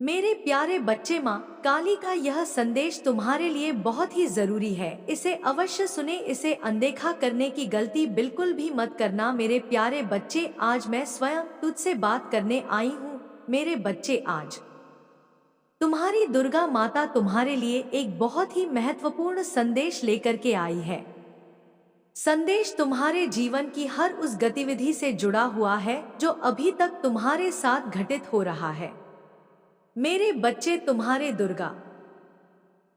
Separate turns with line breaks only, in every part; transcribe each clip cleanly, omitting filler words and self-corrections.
मेरे प्यारे बच्चे, माँ काली का यह संदेश तुम्हारे लिए बहुत ही जरूरी है। इसे अवश्य सुने, इसे अनदेखा करने की गलती बिल्कुल भी मत करना। मेरे प्यारे बच्चे, आज मैं स्वयं तुझसे बात करने आई हूँ। मेरे बच्चे, आज तुम्हारी दुर्गा माता तुम्हारे लिए एक बहुत ही महत्वपूर्ण संदेश लेकर के आई है। संदेश तुम्हारे जीवन की हर उस गतिविधि से जुड़ा हुआ है जो अभी तक तुम्हारे साथ घटित हो रहा है। मेरे बच्चे, तुम्हारे दुर्गा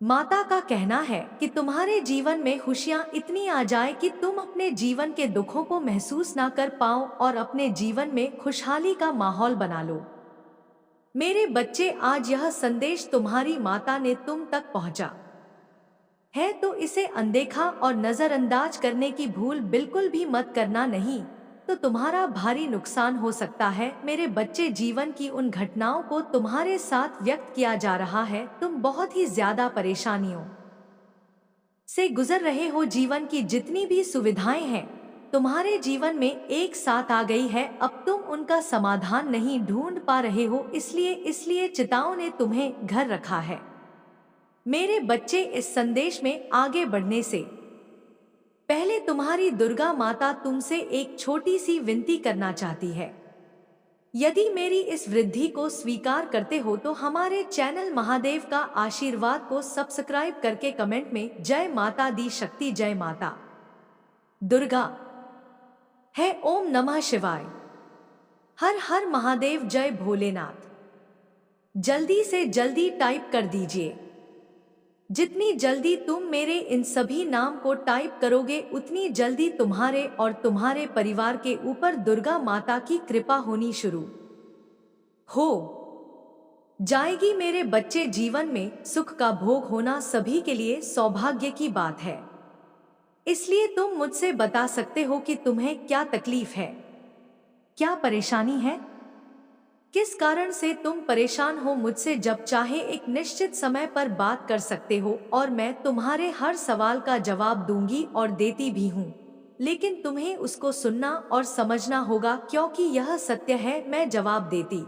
माता का कहना है कि तुम्हारे जीवन में खुशियां इतनी आ जाए कि तुम अपने जीवन के दुखों को महसूस ना कर पाओ और अपने जीवन में खुशहाली का माहौल बना लो। मेरे बच्चे, आज यह संदेश तुम्हारी माता ने तुम तक पहुंचा है, तो इसे अनदेखा और नजरअंदाज करने की भूल बिल्कुल भी मत करना, नहीं तो तुम्हारा भारी नुकसान हो सकता है। मेरे बच्चे, जीवन की उन घटनाओं को तुम्हारे साथ व्यक्त किया जा रहा है। तुम बहुत ही ज्यादा परेशानियों से गुजर रहे हो। जीवन की जितनी भी सुविधाएं हैं तुम्हारे जीवन में एक साथ आ गई है। अब तुम उनका समाधान नहीं ढूंढ पा रहे हो, इसलिए चिताओं ने तुम्हें घर रखा है। मेरे बच्चे, इस संदेश में आगे बढ़ने से पहले तुम्हारी दुर्गा माता तुमसे एक छोटी सी विनती करना चाहती है। यदि मेरी इस वृद्धि को स्वीकार करते हो तो हमारे चैनल महादेव का आशीर्वाद को सब्सक्राइब करके कमेंट में जय माता दी शक्ति, जय माता दुर्गा है, ओम नमः शिवाय, हर हर महादेव, जय भोलेनाथ। जल्दी से जल्दी टाइप कर दीजिए। जितनी जल्दी तुम मेरे इन सभी नाम को टाइप करोगे उतनी जल्दी तुम्हारे और तुम्हारे परिवार के ऊपर दुर्गा माता की कृपा होनी शुरू हो जाएगी। मेरे बच्चे, जीवन में सुख का भोग होना सभी के लिए सौभाग्य की बात है। इसलिए तुम मुझसे बता सकते हो कि तुम्हें क्या तकलीफ है, क्या परेशानी है, किस कारण से तुम परेशान हो। मुझसे जब चाहे एक निश्चित समय पर बात कर सकते हो और मैं तुम्हारे हर सवाल का जवाब दूंगी और देती भी हूँ। लेकिन तुम्हें उसको सुनना और समझना होगा, क्योंकि यह सत्य है। मैं जवाब देती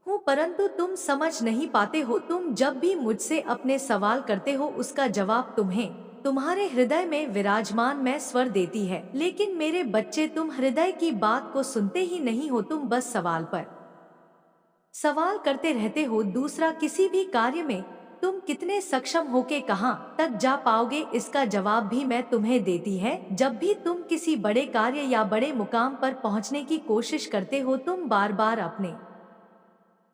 हूँ परंतु तुम समझ नहीं पाते हो। तुम जब भी मुझसे अपने सवाल करते हो उसका जवाब तुम्हें तुम्हारे हृदय में विराजमान मैं स्वर देती है। लेकिन मेरे बच्चे, तुम हृदय की बात को सुनते ही नहीं हो। तुम बस सवाल पर सवाल करते रहते हो। दूसरा, किसी भी कार्य में तुम कितने सक्षम हो के कहां तक जा पाओगे इसका जवाब भी मैं तुम्हें देती है। जब भी तुम किसी बड़े कार्य या बड़े मुकाम पर पहुंचने की कोशिश करते हो तुम बार बार अपने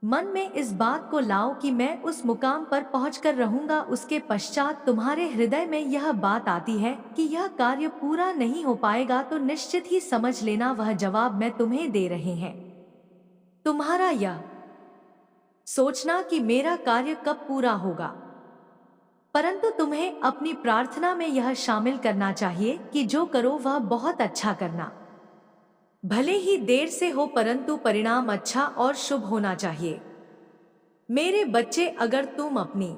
मन में इस बात को लाओ कि मैं उस मुकाम पर पहुंचकर रहूंगा। उसके पश्चात तुम्हारे हृदय में यह बात आती है कि यह कार्य पूरा नहीं हो पाएगा, तो निश्चित ही समझ लेना वह जवाब मैं तुम्हें दे रहे हैं। तुम्हारा यह सोचना कि मेरा कार्य कब पूरा होगा, परंतु तुम्हें अपनी प्रार्थना में यह शामिल करना चाहिए कि जो करो वह बहुत अच्छा करना। भले ही देर से हो परंतु परिणाम अच्छा और शुभ होना चाहिए। मेरे बच्चे, अगर तुम अपनी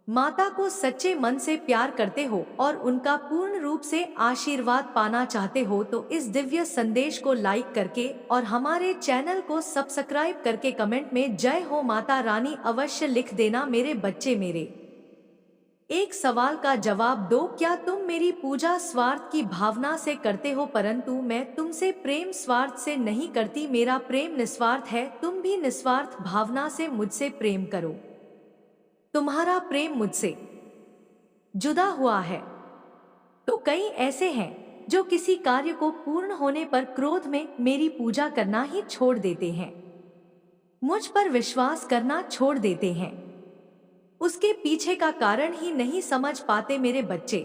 माता को सच्चे मन से प्यार करते हो और उनका पूर्ण रूप से आशीर्वाद पाना चाहते हो तो इस दिव्य संदेश को लाइक करके और हमारे चैनल को सब्सक्राइब करके कमेंट में जय हो माता रानी अवश्य लिख देना। मेरे बच्चे, मेरे एक सवाल का जवाब दो, क्या तुम मेरी पूजा स्वार्थ की भावना से करते हो? परंतु मैं तुमसे प्रेम स्वार्थ से नहीं करती, मेरा प्रेम निस्वार्थ है। तुम भी निस्वार्थ भावना से मुझसे प्रेम करो। तुम्हारा प्रेम मुझसे जुदा हुआ है तो कई ऐसे हैं जो किसी कार्य को पूर्ण होने पर क्रोध में मेरी पूजा करना ही छोड़ देते हैं, मुझ पर विश्वास करना छोड़ देते हैं, उसके पीछे का कारण ही नहीं समझ पाते। मेरे बच्चे,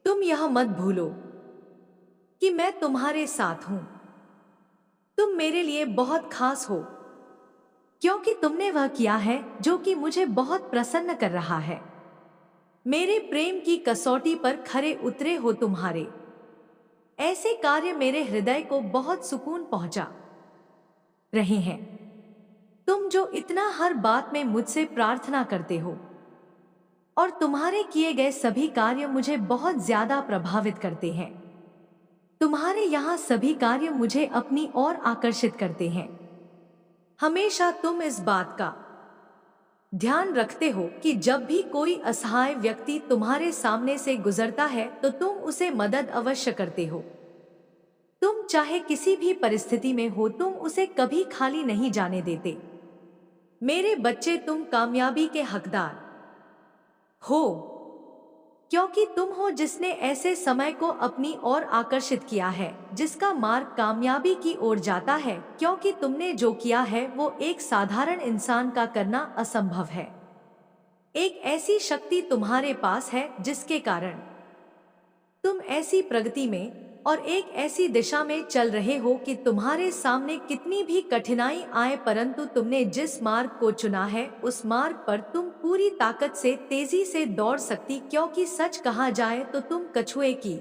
तुम यह मत भूलो कि मैं तुम्हारे साथ हूं। तुम मेरे लिए बहुत खास हो क्योंकि तुमने वह किया है जो कि मुझे बहुत प्रसन्न कर रहा है। मेरे प्रेम की कसौटी पर खरे उतरे हो। तुम्हारे ऐसे कार्य मेरे हृदय को बहुत सुकून पहुंचा रहे हैं। तुम जो इतना हर बात में मुझसे प्रार्थना करते हो और तुम्हारे किए गए सभी कार्य मुझे बहुत ज्यादा प्रभावित करते हैं। तुम्हारे यहाँ सभी कार्य मुझे अपनी ओर आकर्षित करते हैं। हमेशा तुम इस बात का ध्यान रखते हो कि जब भी कोई असहाय व्यक्ति तुम्हारे सामने से गुजरता है तो तुम उसे मदद अवश्य करते हो। तुम चाहे किसी भी परिस्थिति में हो, तुम उसे कभी खाली नहीं जाने देते। मेरे बच्चे, तुम कामयाबी के हकदार हो, क्योंकि तुम हो जिसने ऐसे समय को अपनी ओर आकर्षित किया है जिसका मार्ग कामयाबी की ओर जाता है, क्योंकि तुमने जो किया है वो एक साधारण इंसान का करना असंभव है। एक ऐसी शक्ति तुम्हारे पास है जिसके कारण तुम ऐसी प्रगति में और एक ऐसी दिशा में चल रहे हो कि तुम्हारे सामने कितनी भी कठिनाई आए, परंतु तुमने जिस मार्ग को चुना है उस मार्ग पर तुम पूरी ताकत से तेजी से दौड़ सकती, क्योंकि सच कहा जाए तो तुम कछुए की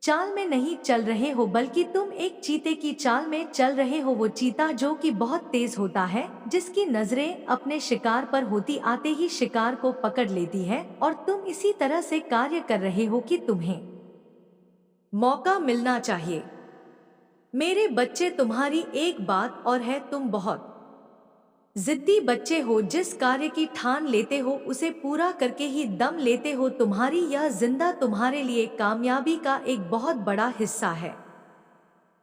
चाल में नहीं चल रहे हो बल्कि तुम एक चीते की चाल में चल रहे हो। वो चीता जो कि बहुत तेज होता है, जिसकी नजरें अपने शिकार पर होती आते ही शिकार को पकड़ लेती है, और तुम इसी तरह से कार्य कर रहे हो कि तुम्हें मौका मिलना चाहिए। मेरे बच्चे, तुम्हारी एक बात और है, तुम बहुत जिद्दी बच्चे हो। जिस कार्य की ठान लेते हो उसे पूरा करके ही दम लेते हो। तुम्हारी यह जिंदा तुम्हारे लिए कामयाबी का एक बहुत बड़ा हिस्सा है।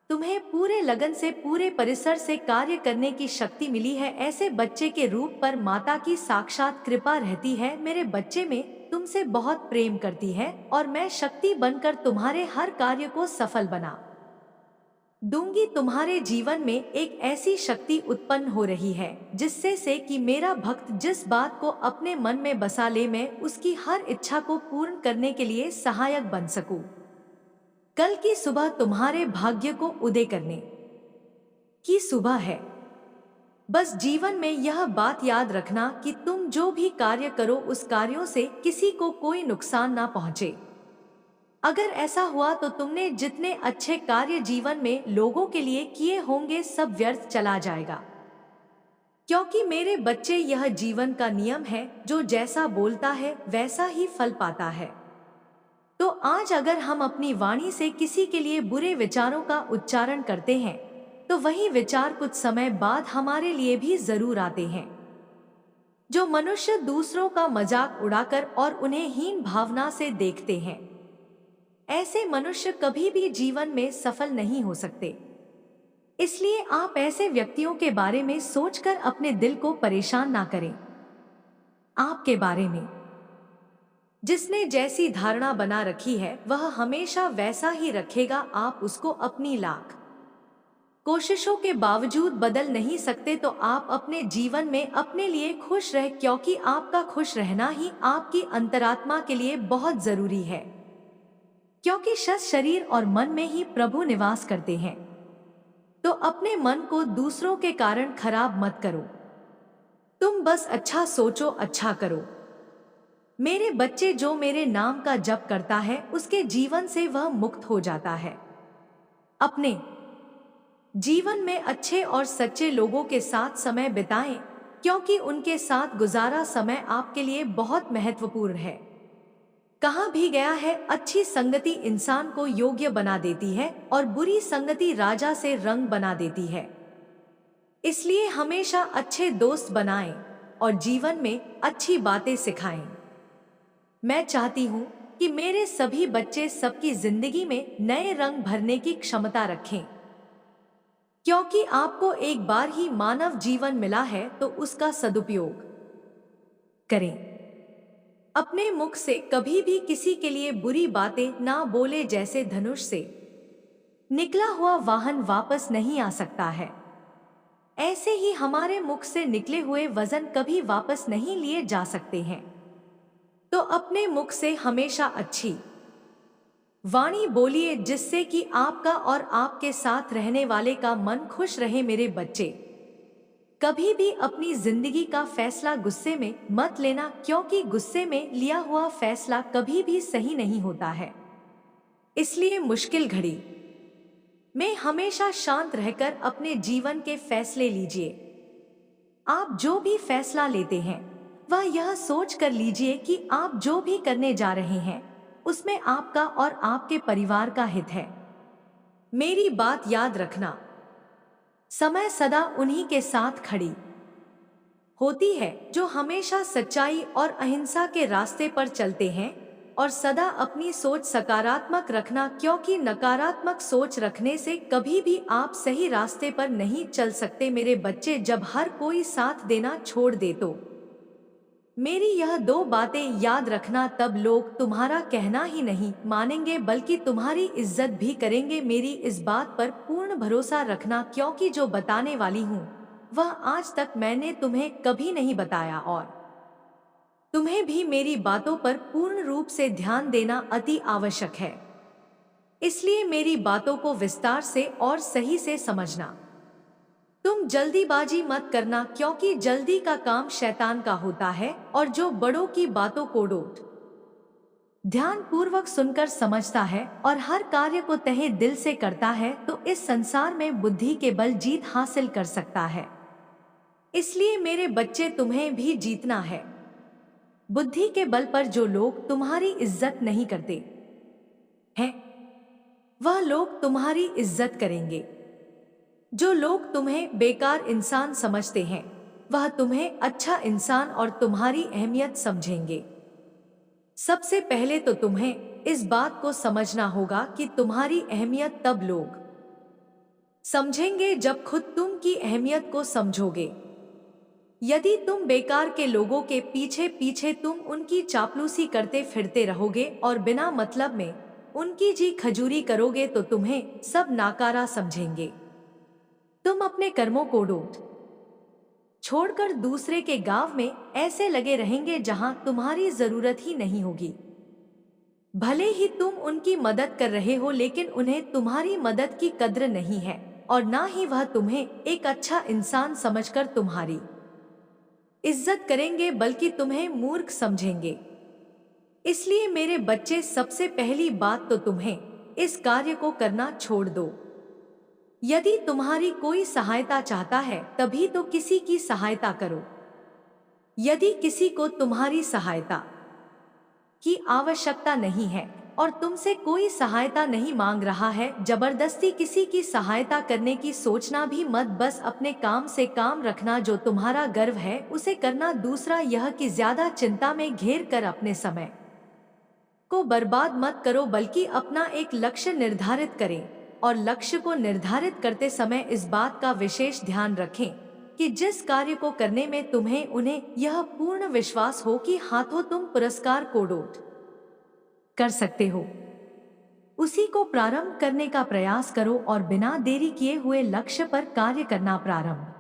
तुम्हें पूरे लगन से, पूरे परिसर से कार्य करने की शक्ति मिली है। ऐसे बच्चे के रूप पर माता की साक्षात कृपा रहती है। मेरे बच्चे में तुमसे बहुत प्रेम करती है और मैं शक्ति बनकर तुम्हारे हर कार्य को सफल बना दूंगी। तुम्हारे जीवन में एक ऐसी शक्ति उत्पन्न हो रही है जिससे से कि मेरा भक्त जिस बात को अपने मन में बसा ले, मैं उसकी हर इच्छा को पूर्ण करने के लिए सहायक बन सकूं। कल की सुबह तुम्हारे भाग्य को उदय करने की सुबह है। बस जीवन में यह बात याद रखना कि तुम जो भी कार्य करो उस कार्यों से किसी को कोई नुकसान ना पहुंचे। अगर ऐसा हुआ तो तुमने जितने अच्छे कार्य जीवन में लोगों के लिए किए होंगे सब व्यर्थ चला जाएगा। क्योंकि मेरे बच्चे, यह जीवन का नियम है, जो जैसा बोलता है वैसा ही फल पाता है। तो आज अगर हम अपनी वाणी से किसी के लिए बुरे विचारों का उच्चारण करते हैं तो वही विचार कुछ समय बाद हमारे लिए भी जरूर आते हैं। जो मनुष्य दूसरों का मजाक उड़ाकर और उन्हें हीन भावना से देखते हैं, ऐसे मनुष्य कभी भी जीवन में सफल नहीं हो सकते। इसलिए आप ऐसे व्यक्तियों के बारे में सोचकर अपने दिल को परेशान ना करें। आपके बारे में जिसने जैसी धारणा बना रखी है वह हमेशा वैसा ही रखेगा। आप उसको अपनी लाख कोशिशों के बावजूद बदल नहीं सकते। तो आप अपने जीवन में अपने लिए खुश रहे, क्योंकि आपका खुश रहना ही आपकी अंतरात्मा के लिए बहुत जरूरी है। क्योंकि शरीर और मन में ही प्रभु निवास करते हैं। तो अपने मन को दूसरों के कारण खराब मत करो। तुम बस अच्छा सोचो, अच्छा करो। मेरे बच्चे, जो मेरे नाम का जप करता है उसके जीवन से वह मुक्त हो जाता है। अपने जीवन में अच्छे और सच्चे लोगों के साथ समय बिताएं, क्योंकि उनके साथ गुजारा समय आपके लिए बहुत महत्वपूर्ण है। कहा भी गया है, अच्छी संगति इंसान को योग्य बना देती है और बुरी संगति राजा से रंग बना देती है। इसलिए हमेशा अच्छे दोस्त बनाएं और जीवन में अच्छी बातें सिखाएं। मैं चाहती हूँ कि मेरे सभी बच्चे सबकी जिंदगी में नए रंग भरने की क्षमता रखें, क्योंकि आपको एक बार ही मानव जीवन मिला है तो उसका सदुपयोग करें। अपने मुख से कभी भी किसी के लिए बुरी बातें ना बोले। जैसे धनुष से निकला हुआ वाहन वापस नहीं आ सकता है, ऐसे ही हमारे मुख से निकले हुए वजन कभी वापस नहीं लिए जा सकते हैं। तो अपने मुख से हमेशा अच्छी वाणी बोलिए, जिससे कि आपका और आपके साथ रहने वाले का मन खुश रहे। मेरे बच्चे, कभी भी अपनी जिंदगी का फैसला गुस्से में मत लेना, क्योंकि गुस्से में लिया हुआ फैसला कभी भी सही नहीं होता है। इसलिए मुश्किल घड़ी में हमेशा शांत रहकर अपने जीवन के फैसले लीजिए। आप जो भी फैसला लेते हैं वह यह सोच कर लीजिए कि आप जो भी करने जा रहे हैं उसमें आपका और आपके परिवार का हित है। मेरी बात याद रखना, समय सदा उन्हीं के साथ खड़ी होती है जो हमेशा सच्चाई और अहिंसा के रास्ते पर चलते हैं। और सदा अपनी सोच सकारात्मक रखना, क्योंकि नकारात्मक सोच रखने से कभी भी आप सही रास्ते पर नहीं चल सकते। मेरे बच्चे, जब हर कोई साथ देना छोड़ दे तो मेरी यह दो बातें याद रखना, तब लोग तुम्हारा कहना ही नहीं मानेंगे बल्कि तुम्हारी इज्जत भी करेंगे। मेरी इस बात पर पूर्ण भरोसा रखना, क्योंकि जो बताने वाली हूँ वह आज तक मैंने तुम्हें कभी नहीं बताया, और तुम्हें भी मेरी बातों पर पूर्ण रूप से ध्यान देना अति आवश्यक है। इसलिए मेरी बातों को विस्तार से और सही से समझना। तुम जल्दीबाजी मत करना, क्योंकि जल्दी का काम शैतान का होता है, और जो बड़ों की बातों को डोट ध्यान पूर्वक सुनकर समझता है और हर कार्य को तहे दिल से करता है, तो इस संसार में बुद्धि के बल जीत हासिल कर सकता है। इसलिए मेरे बच्चे, तुम्हें भी जीतना है। बुद्धि के बल पर जो लोग तुम्हारी इज्जत नहीं करते हैं, वह लोग तुम्हारी इज्जत करेंगे। जो लोग तुम्हें बेकार इंसान समझते हैं, वह तुम्हें अच्छा इंसान और तुम्हारी अहमियत समझेंगे। सबसे पहले तो तुम्हें इस बात को समझना होगा कि तुम्हारी अहमियत तब लोग समझेंगे जब खुद तुम की अहमियत को समझोगे। यदि तुम बेकार के लोगों के पीछे पीछे तुम उनकी चापलूसी करते फिरते रहोगे और बिना मतलब में उनकी जी खजूरी करोगे, तो तुम्हें सब नाकारा समझेंगे। तुम अपने कर्मों को डोट छोड़कर दूसरे के गांव में ऐसे लगे रहेंगे जहां तुम्हारी जरूरत ही नहीं होगी। भले ही तुम उनकी मदद कर रहे हो, लेकिन उन्हें तुम्हारी मदद की कद्र नहीं है, और ना ही वह तुम्हें एक अच्छा इंसान समझकर तुम्हारी इज्जत करेंगे, बल्कि तुम्हें मूर्ख समझेंगे। इसलिए मेरे बच्चे, सबसे पहली बात तो तुम्हें इस कार्य को करना छोड़ दो। यदि तुम्हारी कोई सहायता चाहता है, तभी तो किसी की सहायता करो। यदि किसी को तुम्हारी सहायता की आवश्यकता नहीं है और तुमसे कोई सहायता नहीं मांग रहा है, जबरदस्ती किसी की सहायता करने की सोचना भी मत। बस अपने काम से काम रखना। जो तुम्हारा गर्व है उसे करना। दूसरा यह कि ज्यादा चिंता में घेर कर अपने समय को बर्बाद मत करो, बल्कि अपना एक लक्ष्य निर्धारित करें, और लक्ष्य को निर्धारित करते समय इस बात का विशेष ध्यान रखें कि जिस कार्य को करने में उन्हें यह पूर्ण विश्वास हो कि हाथों तुम पुरस्कार को डोट कर सकते हो, उसी को प्रारंभ करने का प्रयास करो और बिना देरी किए हुए लक्ष्य पर कार्य करना प्रारंभ।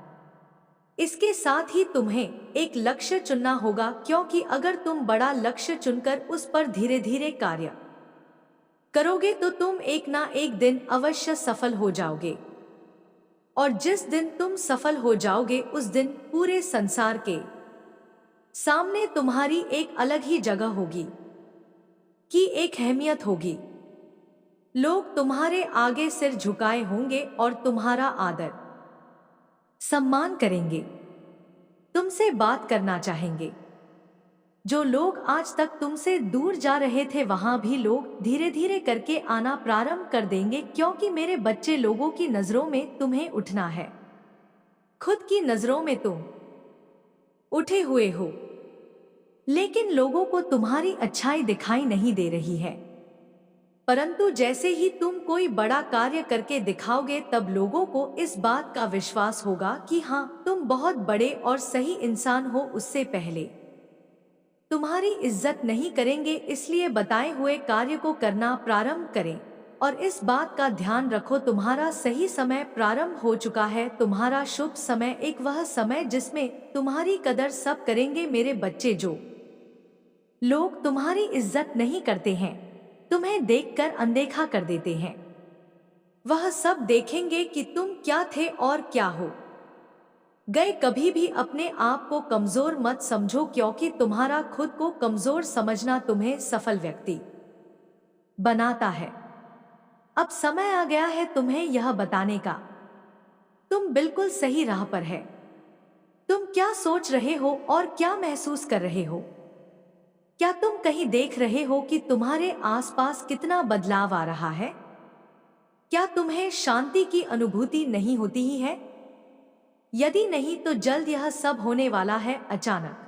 इसके साथ ही तुम्हें एक लक्ष्य चुनना होगा, क्योंकि अगर तुम बड़ा लक्ष्य चुनकर उस पर धीरे धीरे कार्य करोगे तो तुम एक ना एक दिन अवश्य सफल हो जाओगे। और जिस दिन तुम सफल हो जाओगे, उस दिन पूरे संसार के सामने तुम्हारी एक अलग ही जगह होगी, की एक अहमियत होगी। लोग तुम्हारे आगे सिर झुकाए होंगे और तुम्हारा आदर सम्मान करेंगे, तुमसे बात करना चाहेंगे। जो लोग आज तक तुमसे दूर जा रहे थे, वहां भी लोग धीरे धीरे करके आना प्रारंभ कर देंगे, क्योंकि मेरे बच्चे, लोगों की नजरों में तुम्हें उठना है। खुद की नजरों में तुम उठे हुए हो, लेकिन लोगों को तुम्हारी अच्छाई दिखाई नहीं दे रही है। परंतु जैसे ही तुम कोई बड़ा कार्य करके दिखाओगे, तब लोगों को इस बात का विश्वास होगा कि हाँ, तुम बहुत बड़े और सही इंसान हो। उससे पहले तुम्हारी इज्जत नहीं करेंगे। इसलिए बताए हुए कार्य को करना प्रारंभ करें, और इस बात का ध्यान रखो, तुम्हारा सही समय प्रारंभ हो चुका है। तुम्हारा शुभ समय, एक वह समय जिसमें तुम्हारी कदर सब करेंगे। मेरे बच्चे, जो लोग तुम्हारी इज्जत नहीं करते हैं, तुम्हें देखकर अनदेखा कर देते हैं, वह सब देखेंगे कि तुम क्या थे और क्या हो गए। कभी भी अपने आप को कमजोर मत समझो, क्योंकि तुम्हारा खुद को कमजोर समझना तुम्हें सफल व्यक्ति बनाता है। अब समय आ गया है तुम्हें यह बताने का, तुम बिल्कुल सही राह पर है। तुम क्या सोच रहे हो और क्या महसूस कर रहे हो? क्या तुम कहीं देख रहे हो कि तुम्हारे आसपास कितना बदलाव आ रहा है? क्या तुम्हें शांति की अनुभूति नहीं होती ही है? यदि नहीं तो जल्द यह सब होने वाला है। अचानक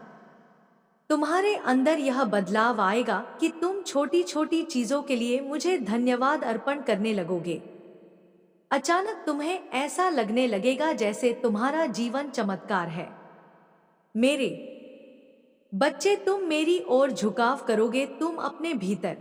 तुम्हारे अंदर यह बदलाव आएगा कि तुम छोटी छोटी चीजों के लिए मुझे धन्यवाद अर्पण करने लगोगे। अचानक तुम्हें ऐसा लगने लगेगा जैसे तुम्हारा जीवन चमत्कार है। मेरे बच्चे, तुम मेरी ओर झुकाव करोगे, तुम अपने भीतर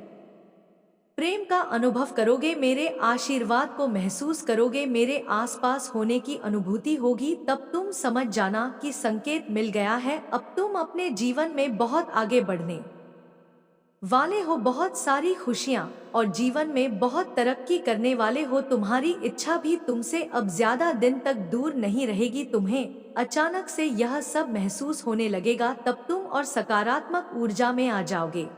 प्रेम का अनुभव करोगे, मेरे आशीर्वाद को महसूस करोगे, मेरे आसपास होने की अनुभूति होगी। तब तुम समझ जाना कि संकेत मिल गया है। अब तुम अपने जीवन में बहुत आगे बढ़ने वाले हो, बहुत सारी खुशियां और जीवन में बहुत तरक्की करने वाले हो। तुम्हारी इच्छा भी तुमसे अब ज्यादा दिन तक दूर नहीं रहेगी। तुम्हें अचानक से यह सब महसूस होने लगेगा, तब तुम और सकारात्मक ऊर्जा में आ जाओगे।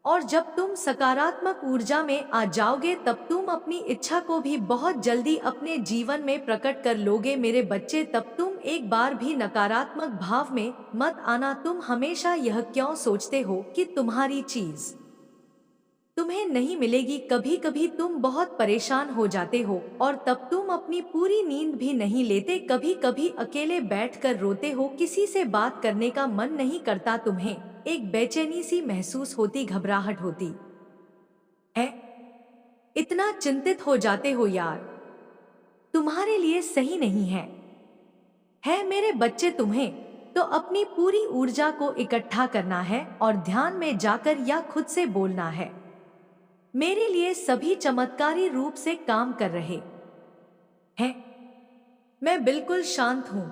और जब तुम सकारात्मक ऊर्जा में आ जाओगे तब तुम अपनी इच्छा को भी बहुत जल्दी अपने जीवन में प्रकट कर लोगे। मेरे बच्चे, तब तुम एक बार भी नकारात्मक भाव में मत आना। तुम हमेशा यह क्यों सोचते हो कि तुम्हारी चीज तुम्हें नहीं मिलेगी? कभी कभी तुम बहुत परेशान हो जाते हो और तब तुम अपनी पूरी नींद भी नहीं लेते। कभी कभी अकेले बैठकर रोते हो, किसी से बात करने का मन नहीं करता। तुम्हें एक बेचैनी सी महसूस होती, घबराहट होती है, इतना चिंतित हो जाते हो यार, तुम्हारे लिए सही नहीं है मेरे बच्चे। तुम्हें तो अपनी पूरी ऊर्जा को इकट्ठा करना है और ध्यान में जाकर या खुद से बोलना है, मेरे लिए सभी चमत्कारी रूप से काम कर रहे हैं। मैं बिल्कुल शांत हूं,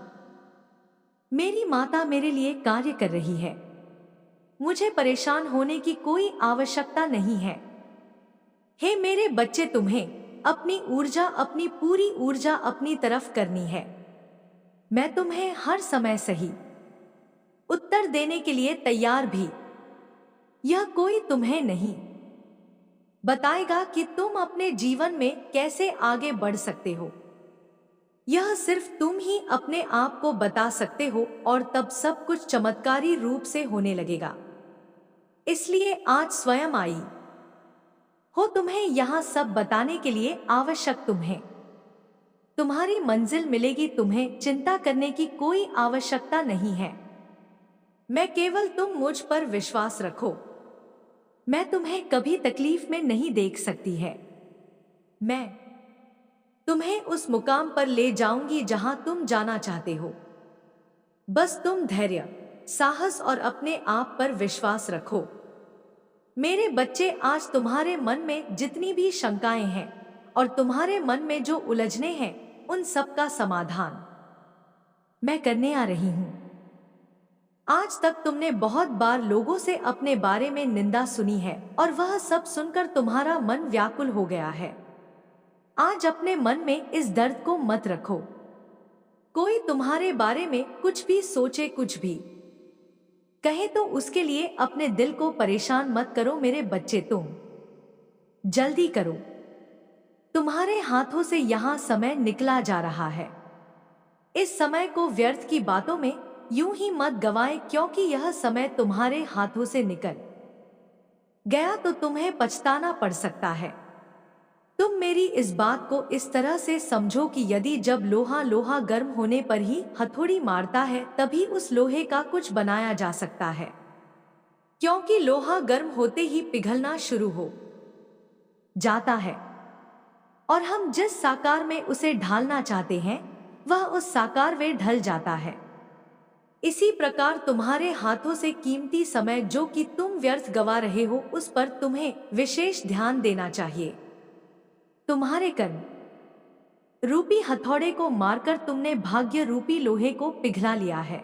मेरी माता मेरे लिए कार्य कर रही है, मुझे परेशान होने की कोई आवश्यकता नहीं है। हे मेरे बच्चे, तुम्हें अपनी ऊर्जा, अपनी पूरी ऊर्जा अपनी तरफ करनी है। मैं तुम्हें हर समय सही उत्तर देने के लिए तैयार भी। यह कोई तुम्हें नहीं बताएगा कि तुम अपने जीवन में कैसे आगे बढ़ सकते हो, यह सिर्फ तुम ही अपने आप को बता सकते हो और तब सब कुछ चमत्कारी रूप से होने लगेगा। इसलिए आज स्वयं आई हो तुम्हें यहां सब बताने के लिए। आवश्यक तुम्हें तुम्हारी मंजिल मिलेगी, तुम्हें चिंता करने की कोई आवश्यकता नहीं है। मैं केवल तुम मुझ पर विश्वास रखो, मैं तुम्हें कभी तकलीफ में नहीं देख सकती है। मैं तुम्हें उस मुकाम पर ले जाऊंगी जहां तुम जाना चाहते हो। बस तुम धैर्य, साहस और अपने आप पर विश्वास रखो। मेरे बच्चे, आज तुम्हारे मन में जितनी भी शंकाएं हैं और तुम्हारे मन में जो उलझने हैं, उन सब का समाधान मैं करने आ रही हूं। आज तक तुमने बहुत बार लोगों से अपने बारे में निंदा सुनी है और वह सब सुनकर तुम्हारा मन व्याकुल हो गया है। आज अपने मन में इस दर्द को मत रखो। कोई तुम्हारे बारे में कुछ भी सोचे, कुछ भी कहे तो उसके लिए अपने दिल को परेशान मत करो। मेरे बच्चे, तुम जल्दी करो, तुम्हारे हाथों से यहां समय निकला जा रहा है। इस समय को व्यर्थ की बातों में यूं ही मत गवाएं, क्योंकि यह समय तुम्हारे हाथों से निकल गया तो तुम्हें पछताना पड़ सकता है। तुम मेरी इस बात को इस तरह से समझो कि यदि जब लोहा गर्म होने पर ही हथौड़ी मारता है, तभी उस लोहे का कुछ बनाया जा सकता है, क्योंकि लोहा गर्म होते ही पिघलना शुरू हो जाता है और हम जिस साकार में उसे ढालना चाहते हैं वह उस साकार में ढल जाता है। इसी प्रकार तुम्हारे हाथों से कीमती समय जो कि तुम व्यर्थ गवा रहे हो, उस पर तुम्हें विशेष ध्यान देना चाहिए। तुम्हारे कर्म रूपी हथौड़े को मारकर तुमने भाग्य रूपी लोहे को पिघला लिया है।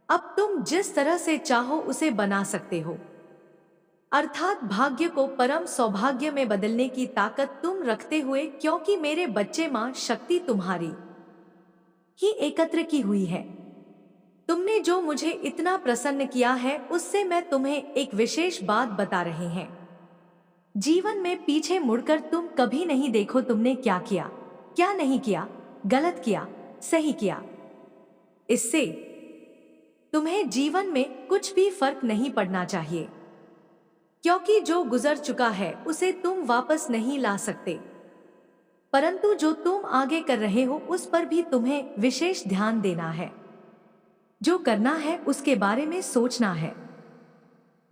अब तुम जिस तरह से चाहो उसे बना सकते हो, अर्थात भाग्य को परम सौभाग्य में बदलने की ताकत तुम रखते हुए, क्योंकि मेरे बच्चे, मां शक्ति तुम्हारी ही एकत्र की हुई है। तुमने जो मुझे इतना प्रसन्न किया है, उससे मैं तुम्हें एक विशेष बात बता रहे हैं। जीवन में पीछे मुड़कर तुम कभी नहीं देखो तुमने क्या किया, क्या नहीं किया, गलत किया, सही किया। इससे तुम्हें जीवन में कुछ भी फर्क नहीं पड़ना चाहिए, क्योंकि जो गुजर चुका है उसे तुम वापस नहीं ला सकते, परंतु जो तुम आगे कर रहे हो उस पर भी तुम्हें विशेष ध्यान देना है। जो करना है उसके बारे में सोचना है।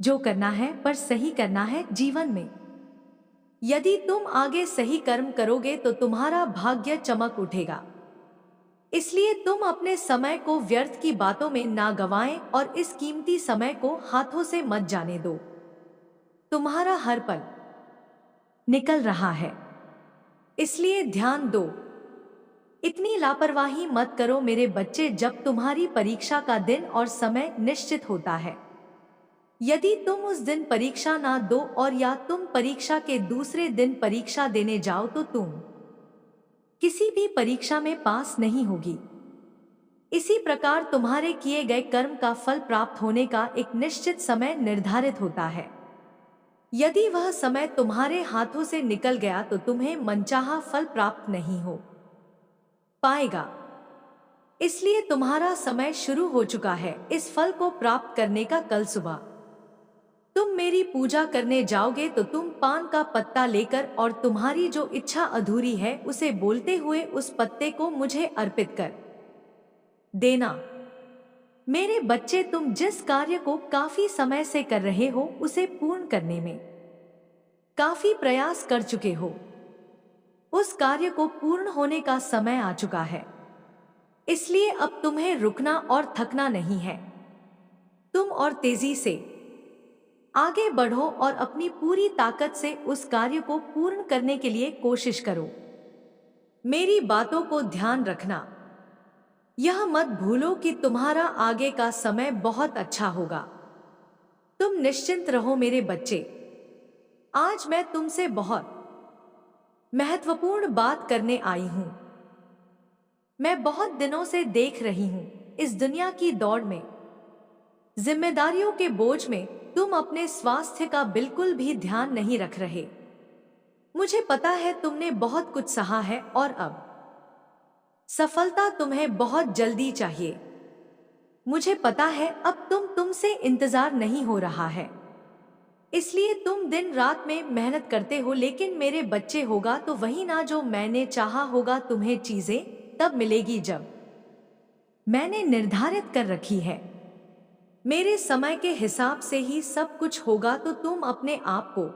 जो करना है पर सही करना है जीवन में। यदि तुम आगे सही कर्म करोगे तो तुम्हारा भाग्य चमक उठेगा। इसलिए तुम अपने समय को व्यर्थ की बातों में ना गवाएं और इस कीमती समय को हाथों से मत जाने दो। तुम्हारा हर पल निकल रहा है, इसलिए ध्यान दो। इतनी लापरवाही मत करो मेरे बच्चे। जब तुम्हारी परीक्षा का दिन और समय निश्चित होता है, यदि तुम उस दिन परीक्षा ना दो और या तुम परीक्षा के दूसरे दिन परीक्षा देने जाओ तो तुम किसी भी परीक्षा में पास नहीं होगी। इसी प्रकार तुम्हारे किए गए कर्म का फल प्राप्त होने का एक निश्चित समय निर्धारित होता है। यदि वह समय तुम्हारे हाथों से निकल गया तो तुम्हें मनचाहा फल प्राप्त नहीं हो पाएगा। इसलिए तुम्हारा समय शुरू हो चुका है इस फल को प्राप्त करने का। कल सुबह तुम मेरी पूजा करने जाओगे तो तुम पान का पत्ता लेकर और तुम्हारी जो इच्छा अधूरी है उसे बोलते हुए उस पत्ते को मुझे अर्पित कर देना। मेरे बच्चे, तुम जिस कार्य को काफी समय से कर रहे हो उसे पूर्ण करने में काफी प्रयास कर चुके हो। उस कार्य को पूर्ण होने का समय आ चुका है, इसलिए अब तुम्हें रुकना और थकना नहीं है। तुम और तेजी से आगे बढ़ो और अपनी पूरी ताकत से उस कार्य को पूर्ण करने के लिए कोशिश करो। मेरी बातों को ध्यान रखना। यह मत भूलो कि तुम्हारा आगे का समय बहुत अच्छा होगा। तुम निश्चिंत रहो मेरे बच्चे। आज मैं तुमसे बहुत महत्वपूर्ण बात करने आई हूं। मैं बहुत दिनों से देख रही हूं, इस दुनिया की दौड़ में, जिम्मेदारियों के बोझ में तुम अपने स्वास्थ्य का बिल्कुल भी ध्यान नहीं रख रहे। मुझे पता है तुमने बहुत कुछ सहा है और अब सफलता तुम्हें बहुत जल्दी चाहिए। मुझे पता है अब तुमसे इंतजार नहीं हो रहा है, इसलिए तुम दिन रात में मेहनत करते हो। लेकिन मेरे बच्चे, होगा तो वही ना जो मैंने चाहा होगा। तुम्हें चीजें तब मिलेगी जब मैंने निर्धारित कर रखी है। मेरे समय के हिसाब से ही सब कुछ होगा। तो तुम अपने आप को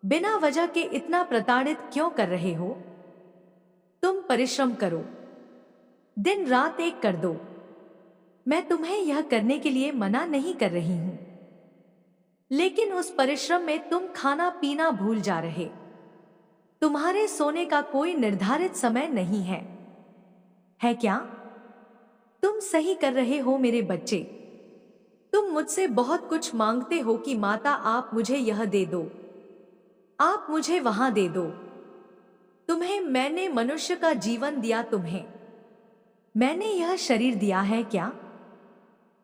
बिना वजह के इतना प्रताड़ित क्यों कर रहे हो? तुम परिश्रम करो, दिन रात एक कर दो। मैं तुम्हें यह करने के लिए मना नहीं कर रही हूं, लेकिन उस परिश्रम में तुम खाना पीना भूल जा रहे। तुम्हारे सोने का कोई निर्धारित समय नहीं है क्या? तुम सही कर रहे हो मेरे बच्चे। तुम मुझसे बहुत कुछ मांगते हो कि माता आप मुझे यह दे दो, आप मुझे वहां दे दो। तुम्हें मैंने मनुष्य का जीवन दिया, तुम्हें मैंने यह शरीर दिया है क्या?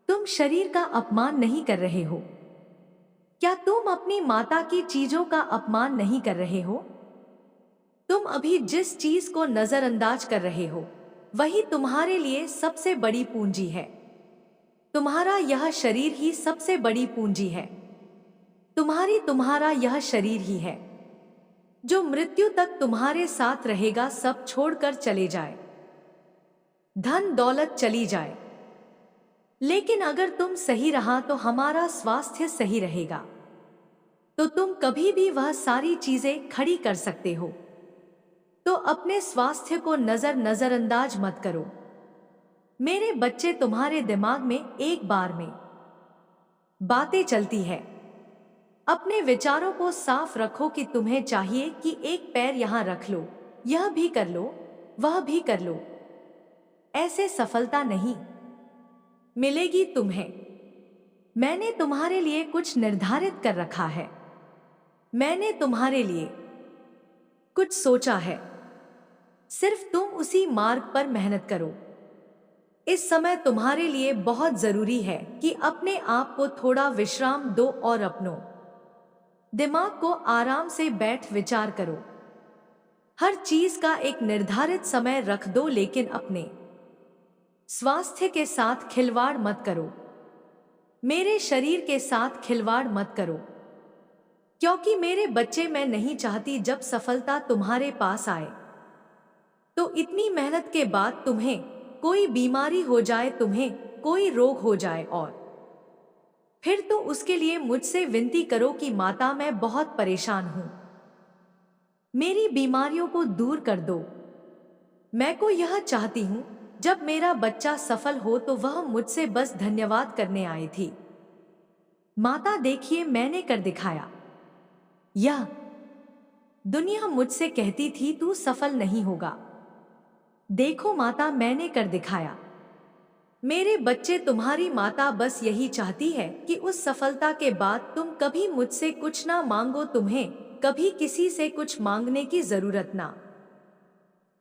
तुम शरीर का अपमान नहीं कर रहे हो क्या? तुम अपनी माता की चीजों का अपमान नहीं कर रहे हो? तुम अभी जिस चीज को नजरअंदाज कर रहे हो वही तुम्हारे लिए सबसे बड़ी पूंजी है। तुम्हारा यह शरीर ही सबसे बड़ी पूंजी है। तुम्हारा यह शरीर ही है जो मृत्यु तक तुम्हारे साथ रहेगा। सब छोड़कर चले जाए, धन दौलत चली जाए, लेकिन अगर तुम सही रहा तो हमारा स्वास्थ्य सही रहेगा। तो तुम कभी भी वह सारी चीजें खड़ी कर सकते हो। तो अपने स्वास्थ्य को नजरअंदाज मत करो मेरे बच्चे। तुम्हारे दिमाग में एक बार में बातें चलती है। अपने विचारों को साफ रखो कि तुम्हें चाहिए कि एक पैर यहां रख लो, यह भी कर लो, वह भी कर लो। ऐसे सफलता नहीं मिलेगी तुम्हें। मैंने तुम्हारे लिए कुछ निर्धारित कर रखा है। मैंने तुम्हारे लिए कुछ सोचा है, सिर्फ तुम उसी मार्ग पर मेहनत करो। इस समय तुम्हारे लिए बहुत जरूरी है कि अपने आप को थोड़ा विश्राम दो और अपनों दिमाग को आराम से बैठ विचार करो। हर चीज का एक निर्धारित समय रख दो, लेकिन अपने स्वास्थ्य के साथ खिलवाड़ मत करो। मेरे शरीर के साथ खिलवाड़ मत करो, क्योंकि मेरे बच्चे, मैं नहीं चाहती जब सफलता तुम्हारे पास आए तो इतनी मेहनत के बाद तुम्हें कोई बीमारी हो जाए, तुम्हें कोई रोग हो जाए और फिर तो उसके लिए मुझसे विनती करो कि माता मैं बहुत परेशान हूं, मेरी बीमारियों को दूर कर दो। मैं को यह चाहती हूं जब मेरा बच्चा सफल हो तो वह मुझसे बस धन्यवाद करने आई थी। माता देखिए मैंने कर दिखाया। यह दुनिया मुझसे कहती थी तू सफल नहीं होगा, देखो माता मैंने कर दिखाया। मेरे बच्चे तुम्हारी माता बस यही चाहती है कि उस सफलता के बाद तुम कभी मुझसे कुछ ना मांगो, तुम्हें कभी किसी से कुछ मांगने की जरूरत ना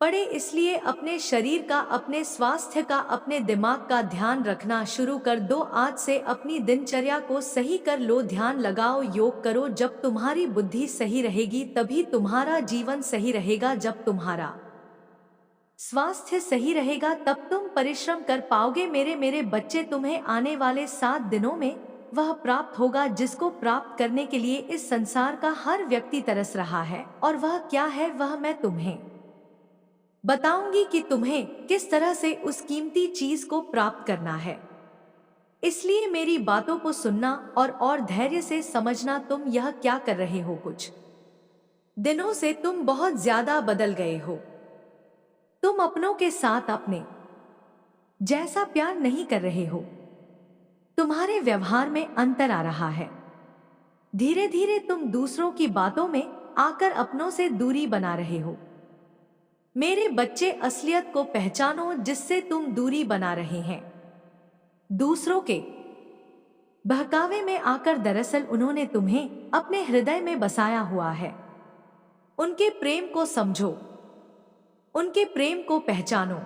पड़े। इसलिए अपने शरीर का, अपने स्वास्थ्य का, अपने दिमाग का ध्यान रखना शुरू कर दो। आज से अपनी दिनचर्या को सही कर लो, ध्यान लगाओ, योग करो। जब तुम्हारी बुद्धि सही रहेगी तभी तुम्हारा जीवन सही रहेगा। जब तुम्हारा स्वास्थ्य सही रहेगा तब तुम परिश्रम कर पाओगे। मेरे बच्चे तुम्हें आने वाले 7 दिनों में वह प्राप्त होगा जिसको प्राप्त करने के लिए इस संसार का हर व्यक्ति तरस रहा है। और वह क्या है, वह मैं तुम्हें बताऊंगी कि तुम्हें किस तरह से उस कीमती चीज को प्राप्त करना है। इसलिए मेरी बातों को सुनना और धैर्य से समझना। तुम यह क्या कर रहे हो, कुछ दिनों से तुम बहुत ज्यादा बदल गए हो। तुम अपनों के साथ अपने जैसा प्यार नहीं कर रहे हो, तुम्हारे व्यवहार में अंतर आ रहा है। धीरे धीरे तुम दूसरों की बातों में आकर अपनों से दूरी बना रहे हो। मेरे बच्चे असलियत को पहचानो जिससे तुम दूरी बना रहे हैं। दूसरों के बहकावे में आकर दरअसल उन्होंने तुम्हें अपने हृदय में बसाया हुआ है। उनके प्रेम को समझो, उनके प्रेम को पहचानो।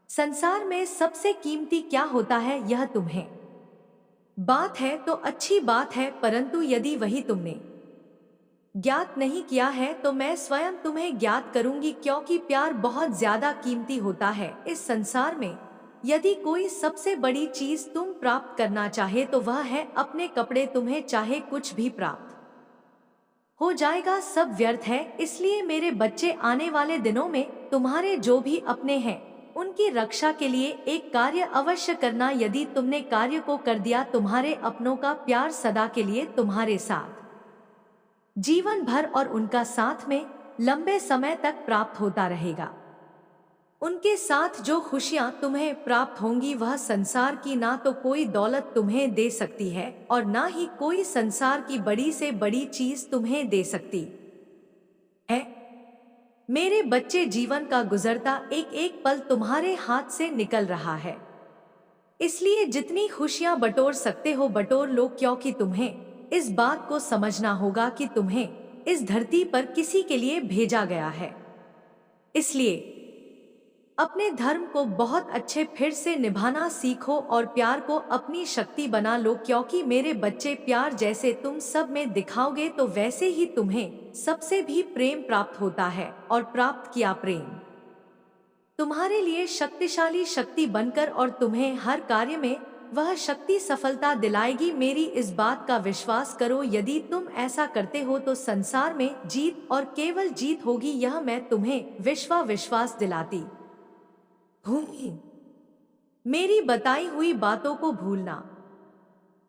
संसार में सबसे कीमती क्या होता है यह तुम्हें बात है तो अच्छी बात है, परंतु यदि वही तुमने ज्ञात नहीं किया है तो मैं स्वयं तुम्हें ज्ञात करूंगी, क्योंकि प्यार बहुत ज्यादा कीमती होता है इस संसार में। यदि कोई सबसे बड़ी चीज तुम प्राप्त करना चाहे तो वह है अपने कपड़े। तुम्हें चाहे कुछ भी प्राप्त हो जाएगा, सब व्यर्थ है। इसलिए मेरे बच्चे आने वाले दिनों में तुम्हारे जो भी अपने हैं उनकी रक्षा के लिए एक कार्य अवश्य करना। यदि तुमने कार्य को कर दिया, तुम्हारे अपनों का प्यार सदा के लिए तुम्हारे साथ जीवन भर और उनका साथ में लंबे समय तक प्राप्त होता रहेगा। उनके साथ जो खुशियां तुम्हें प्राप्त होंगी वह संसार की ना तो कोई दौलत तुम्हें दे सकती है और ना ही कोई संसार की बड़ी से बड़ी चीज तुम्हें दे सकती है। मेरे बच्चे, जीवन का गुजरता एक एक पल तुम्हारे हाथ से निकल रहा है, इसलिए जितनी खुशियां बटोर सकते हो बटोर लो, क्योंकि तुम्हें इस बात को समझना होगा कि तुम्हें इस धरती पर किसी के लिए भेजा गया है। इसलिए अपने धर्म को बहुत अच्छे फिर से निभाना सीखो और प्यार को अपनी शक्ति बना लो, क्योंकि मेरे बच्चे प्यार जैसे तुम सब में दिखाओगे तो वैसे ही तुम्हें सबसे भी प्रेम प्राप्त होता है। और प्राप्त किया प्रेम तुम्हारे लिए शक्तिशाली शक्ति बनकर और तुम्हें हर कार्य में वह शक्ति सफलता दिलाएगी। मेरी इस बात का विश्वास करो, यदि तुम ऐसा करते हो तो संसार में जीत और केवल जीत होगी, यह मैं तुम्हें विश्वास दिलाती हूँ। मेरी बताई हुई बातों को भूलना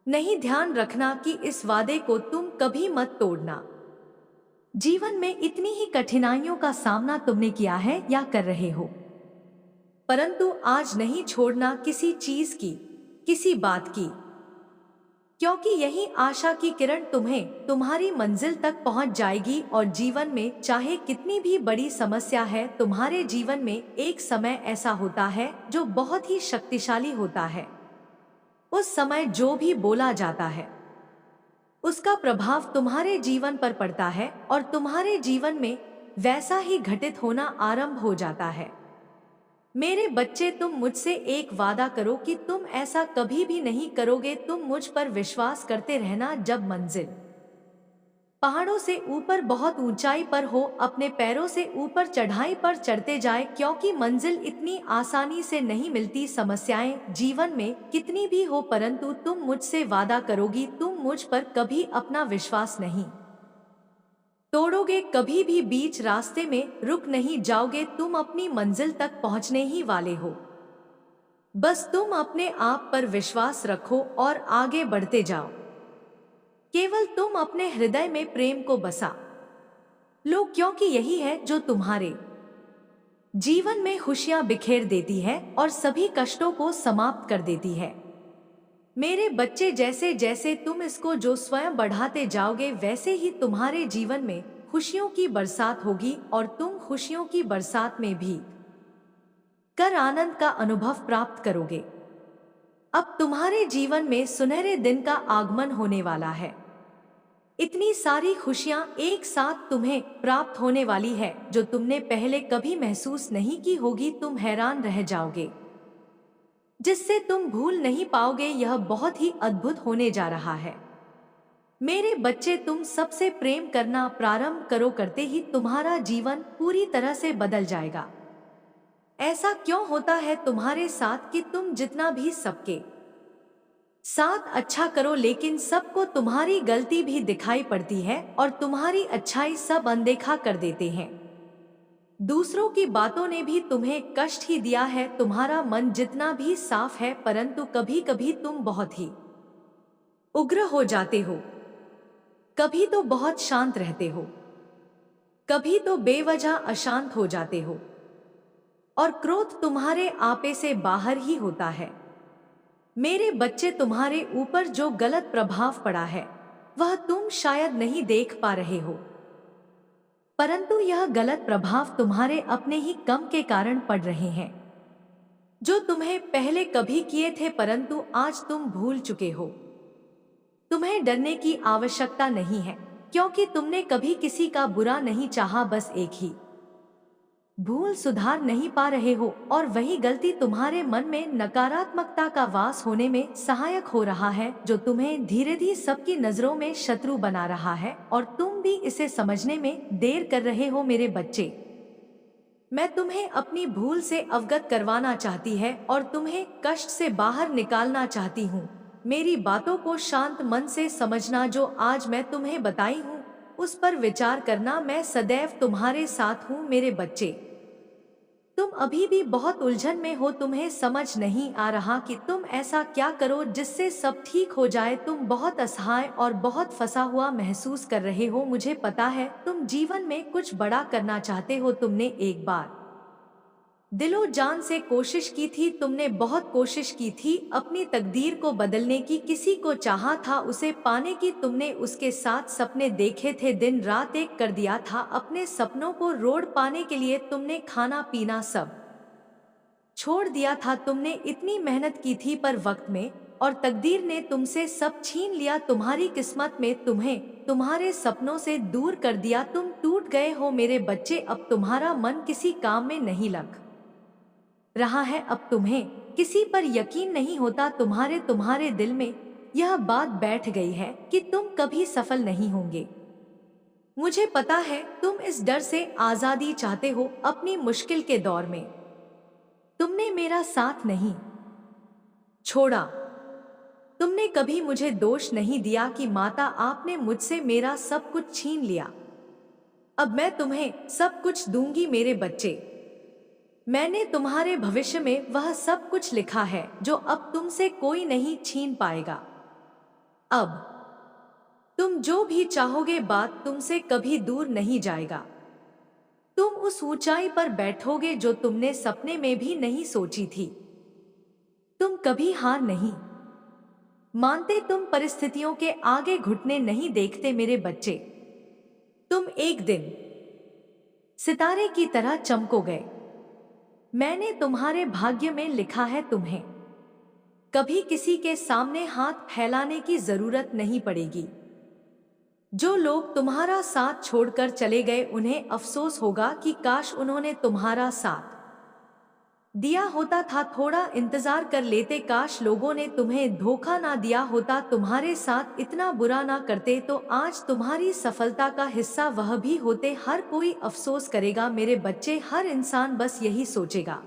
नहीं, ध्यान रखना कि इस वादे को तुम कभी मत तोड़ना। जीवन में इतनी ही कठिनाइयों का सामना तुमने किया है या कर रहे हो, परंतु आज नहीं छोड़ना किसी चीज की, किसी बात की, क्योंकि यही आशा की किरण तुम्हें तुम्हारी मंजिल तक पहुंच जाएगी। और जीवन में चाहे कितनी भी बड़ी समस्या है, तुम्हारे जीवन में एक समय ऐसा होता है जो बहुत ही शक्तिशाली होता है। उस समय जो भी बोला जाता है उसका प्रभाव तुम्हारे जीवन पर पड़ता है और तुम्हारे जीवन में वैसा ही घटित होना आरंभ हो जाता है। मेरे बच्चे, तुम मुझसे एक वादा करो कि तुम ऐसा कभी भी नहीं करोगे। तुम मुझ पर विश्वास करते रहना। जब मंजिल पहाड़ों से ऊपर बहुत ऊंचाई पर हो, अपने पैरों से ऊपर चढ़ाई पर चढ़ते जाए, क्योंकि मंजिल इतनी आसानी से नहीं मिलती। समस्याएं जीवन में कितनी भी हो, परंतु तुम मुझसे वादा करोगी, तुम मुझ पर कभी अपना विश्वास नहीं तोड़ोगे, कभी भी बीच रास्ते में रुक नहीं जाओगे। तुम अपनी मंजिल तक पहुंचने ही वाले हो। बस तुम अपने आप पर विश्वास रखो और आगे बढ़ते जाओ। केवल तुम अपने हृदय में प्रेम को बसा लो, क्योंकि यही है जो तुम्हारे जीवन में खुशियां बिखेर देती है और सभी कष्टों को समाप्त कर देती है। मेरे बच्चे, जैसे जैसे तुम इसको जो स्वयं बढ़ाते जाओगे, वैसे ही तुम्हारे जीवन में खुशियों की बरसात होगी और तुम खुशियों की बरसात में भी कर आनंद का अनुभव प्राप्त करोगे। अब तुम्हारे जीवन में सुनहरे दिन का आगमन होने वाला है। इतनी सारी खुशियां एक साथ तुम्हें प्राप्त होने वाली है जो तुमने पहले कभी महसूस नहीं की होगी। तुम हैरान रह जाओगे, जिससे तुम भूल नहीं पाओगे। यह बहुत ही अद्भुत होने जा रहा है। मेरे बच्चे, तुम सबसे प्रेम करना प्रारंभ करो, करते ही तुम्हारा जीवन पूरी तरह से बदल जाएगा। ऐसा क्यों होता है तुम्हारे साथ कि तुम जितना भी सबके साथ अच्छा करो, लेकिन सबको तुम्हारी गलती भी दिखाई पड़ती है और तुम्हारी अच्छाई सब अनदेखा कर देते हैं। दूसरों की बातों ने भी तुम्हें कष्ट ही दिया है। तुम्हारा मन जितना भी साफ है, परंतु कभी कभी तुम बहुत ही उग्र हो जाते हो। कभी तो बहुत शांत रहते हो, कभी तो बेवजह अशांत हो जाते हो, और क्रोध तुम्हारे आपे से बाहर ही होता है। मेरे बच्चे, तुम्हारे ऊपर जो गलत प्रभाव पड़ा है वह तुम शायद नहीं देख पा रहे हो, परंतु यह गलत प्रभाव तुम्हारे अपने ही कम के कारण पड़ रहे हैं, जो तुम्हें पहले कभी किए थे परंतु आज तुम भूल चुके हो। तुम्हें डरने की आवश्यकता नहीं है, क्योंकि तुमने कभी किसी का बुरा नहीं चाहा। बस एक ही भूल सुधार नहीं पा रहे हो, और वही गलती तुम्हारे मन में नकारात्मकता का वास होने में सहायक हो रहा है, जो तुम्हें धीरे धीरे सबकी नजरों में शत्रु बना रहा है, और तुम भी इसे समझने में देर कर रहे हो। मेरे बच्चे, मैं तुम्हें अपनी भूल से अवगत करवाना चाहती है और तुम्हें कष्ट से बाहर निकालना चाहती हूँ। मेरी बातों को शांत मन से समझना। जो आज मैं तुम्हें बताई हूँ उस पर विचार करना। मैं सदैव तुम्हारे साथ हूँ। मेरे बच्चे, तुम अभी भी बहुत उलझन में हो। तुम्हें समझ नहीं आ रहा कि तुम ऐसा क्या करो जिससे सब ठीक हो जाए। तुम बहुत असहाय और बहुत फंसा हुआ महसूस कर रहे हो। मुझे पता है, तुम जीवन में कुछ बड़ा करना चाहते हो। तुमने एक बार दिलो जान से कोशिश की थी, तुमने बहुत कोशिश की थी अपनी तकदीर को बदलने की। किसी को चाहा था उसे पाने की, तुमने उसके साथ सपने देखे थे, दिन रात एक कर दिया था अपने सपनों को रोड पाने के लिए। तुमने खाना पीना सब छोड़ दिया था। तुमने इतनी मेहनत की थी, पर वक्त में और तकदीर ने तुमसे सब छीन लिया। तुम्हारी किस्मत में तुम्हें तुम्हारे सपनों से दूर कर दिया। तुम टूट गए हो। मेरे बच्चे, अब तुम्हारा मन किसी काम में नहीं लग रहा है। अब तुम्हें किसी पर यकीन नहीं होता। तुम्हारे दिल में यह बात बैठ गई है कि तुम कभी सफल नहीं होंगे। मुझे पता है, तुम इस डर से आजादी चाहते हो अपनी मुश्किल के दौर में। तुमने मेरा साथ नहीं छोड़ा। तुमने कभी मुझे दोष नहीं दिया कि माता, आपने मुझसे मेरा सब कुछ छीन लिया। अब मैं तुम्हें सब कुछ दूंगी। मेरे बच्चे, मैंने तुम्हारे भविष्य में वह सब कुछ लिखा है जो अब तुमसे कोई नहीं छीन पाएगा। अब तुम जो भी चाहोगे, बात तुमसे कभी दूर नहीं जाएगा। तुम उस ऊंचाई पर बैठोगे जो तुमने सपने में भी नहीं सोची थी। तुम कभी हार नहीं मानते, तुम परिस्थितियों के आगे घुटने नहीं देखते। मेरे बच्चे, तुम एक दिन सितारे की तरह चमकोगे। मैंने तुम्हारे भाग्य में लिखा है, तुम्हें कभी किसी के सामने हाथ फैलाने की जरूरत नहीं पड़ेगी। जो लोग तुम्हारा साथ छोड़कर चले गए, उन्हें अफसोस होगा कि काश उन्होंने तुम्हारा साथ दिया होता था। थोड़ा इंतजार कर लेते, काश लोगों ने तुम्हें धोखा ना दिया होता, तुम्हारे साथ इतना बुरा ना करते, तो आज तुम्हारी सफलता का हिस्सा वह भी होते। हर कोई अफसोस करेगा। मेरे बच्चे, हर इंसान बस यही सोचेगा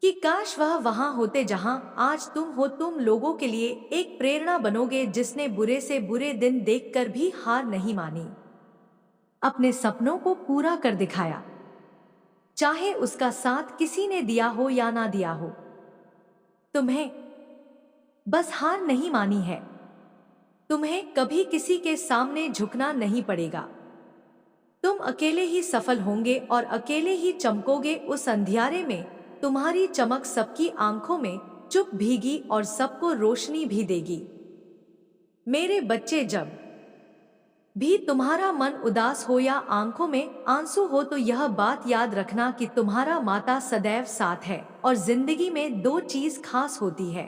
कि काश वह वहां होते जहां आज तुम हो। तुम लोगों के लिए एक प्रेरणा बनोगे, जिसने बुरे से बुरे दिन देखकर भी हार नहीं मानी। अपने सपनों को पूरा कर दिखाया, चाहे उसका साथ किसी ने दिया हो या ना दिया हो। तुम्हें बस हार नहीं मानी है। तुम्हें कभी किसी के सामने झुकना नहीं पड़ेगा। तुम अकेले ही सफल होंगे और अकेले ही चमकोगे उस अंधियारे में। तुम्हारी चमक सबकी आंखों में चुप भीगी और सबको रोशनी भी देगी। मेरे बच्चे, जब भी तुम्हारा मन उदास हो या आंखों में आंसू हो तो यह बात याद रखना कि तुम्हारा माता सदैव साथ है। और जिंदगी में दो चीज खास होती है,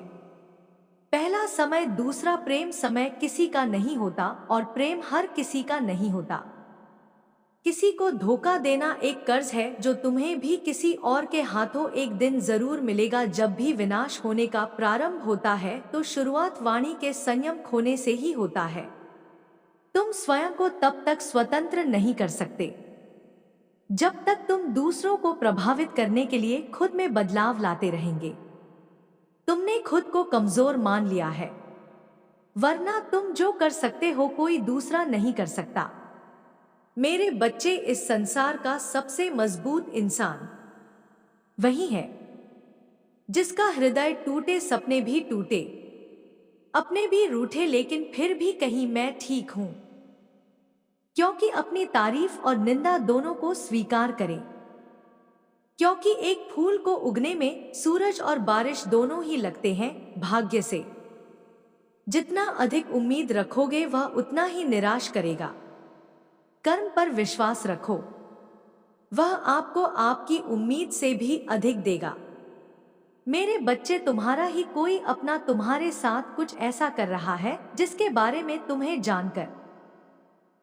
पहला समय, दूसरा प्रेम। समय किसी का नहीं होता और प्रेम हर किसी का नहीं होता। किसी को धोखा देना एक कर्ज है जो तुम्हें भी किसी और के हाथों एक दिन जरूर मिलेगा। जब भी विनाश होने का प्रारंभ होता है तो शुरुआत वाणी के संयम खोने से ही होता है। तुम स्वयं को तब तक स्वतंत्र नहीं कर सकते जब तक तुम दूसरों को प्रभावित करने के लिए खुद में बदलाव लाते रहेंगे। तुमने खुद को कमजोर मान लिया है, वरना तुम जो कर सकते हो कोई दूसरा नहीं कर सकता। मेरे बच्चे, इस संसार का सबसे मजबूत इंसान वही है जिसका हृदय टूटे, सपने भी टूटे, अपने भी रूठे, लेकिन फिर भी कहीं मैं ठीक हूं। क्योंकि अपनी तारीफ और निंदा दोनों को स्वीकार करें। क्योंकि एक फूल को उगने में सूरज और बारिश दोनों ही लगते हैं। भाग्य से जितना अधिक उम्मीद रखोगे वह उतना ही निराश करेगा। कर्म पर विश्वास रखो, वह आपको आपकी उम्मीद से भी अधिक देगा। मेरे बच्चे, तुम्हारा ही कोई अपना तुम्हारे साथ कुछ ऐसा कर रहा है जिसके बारे में तुम्हें जानकर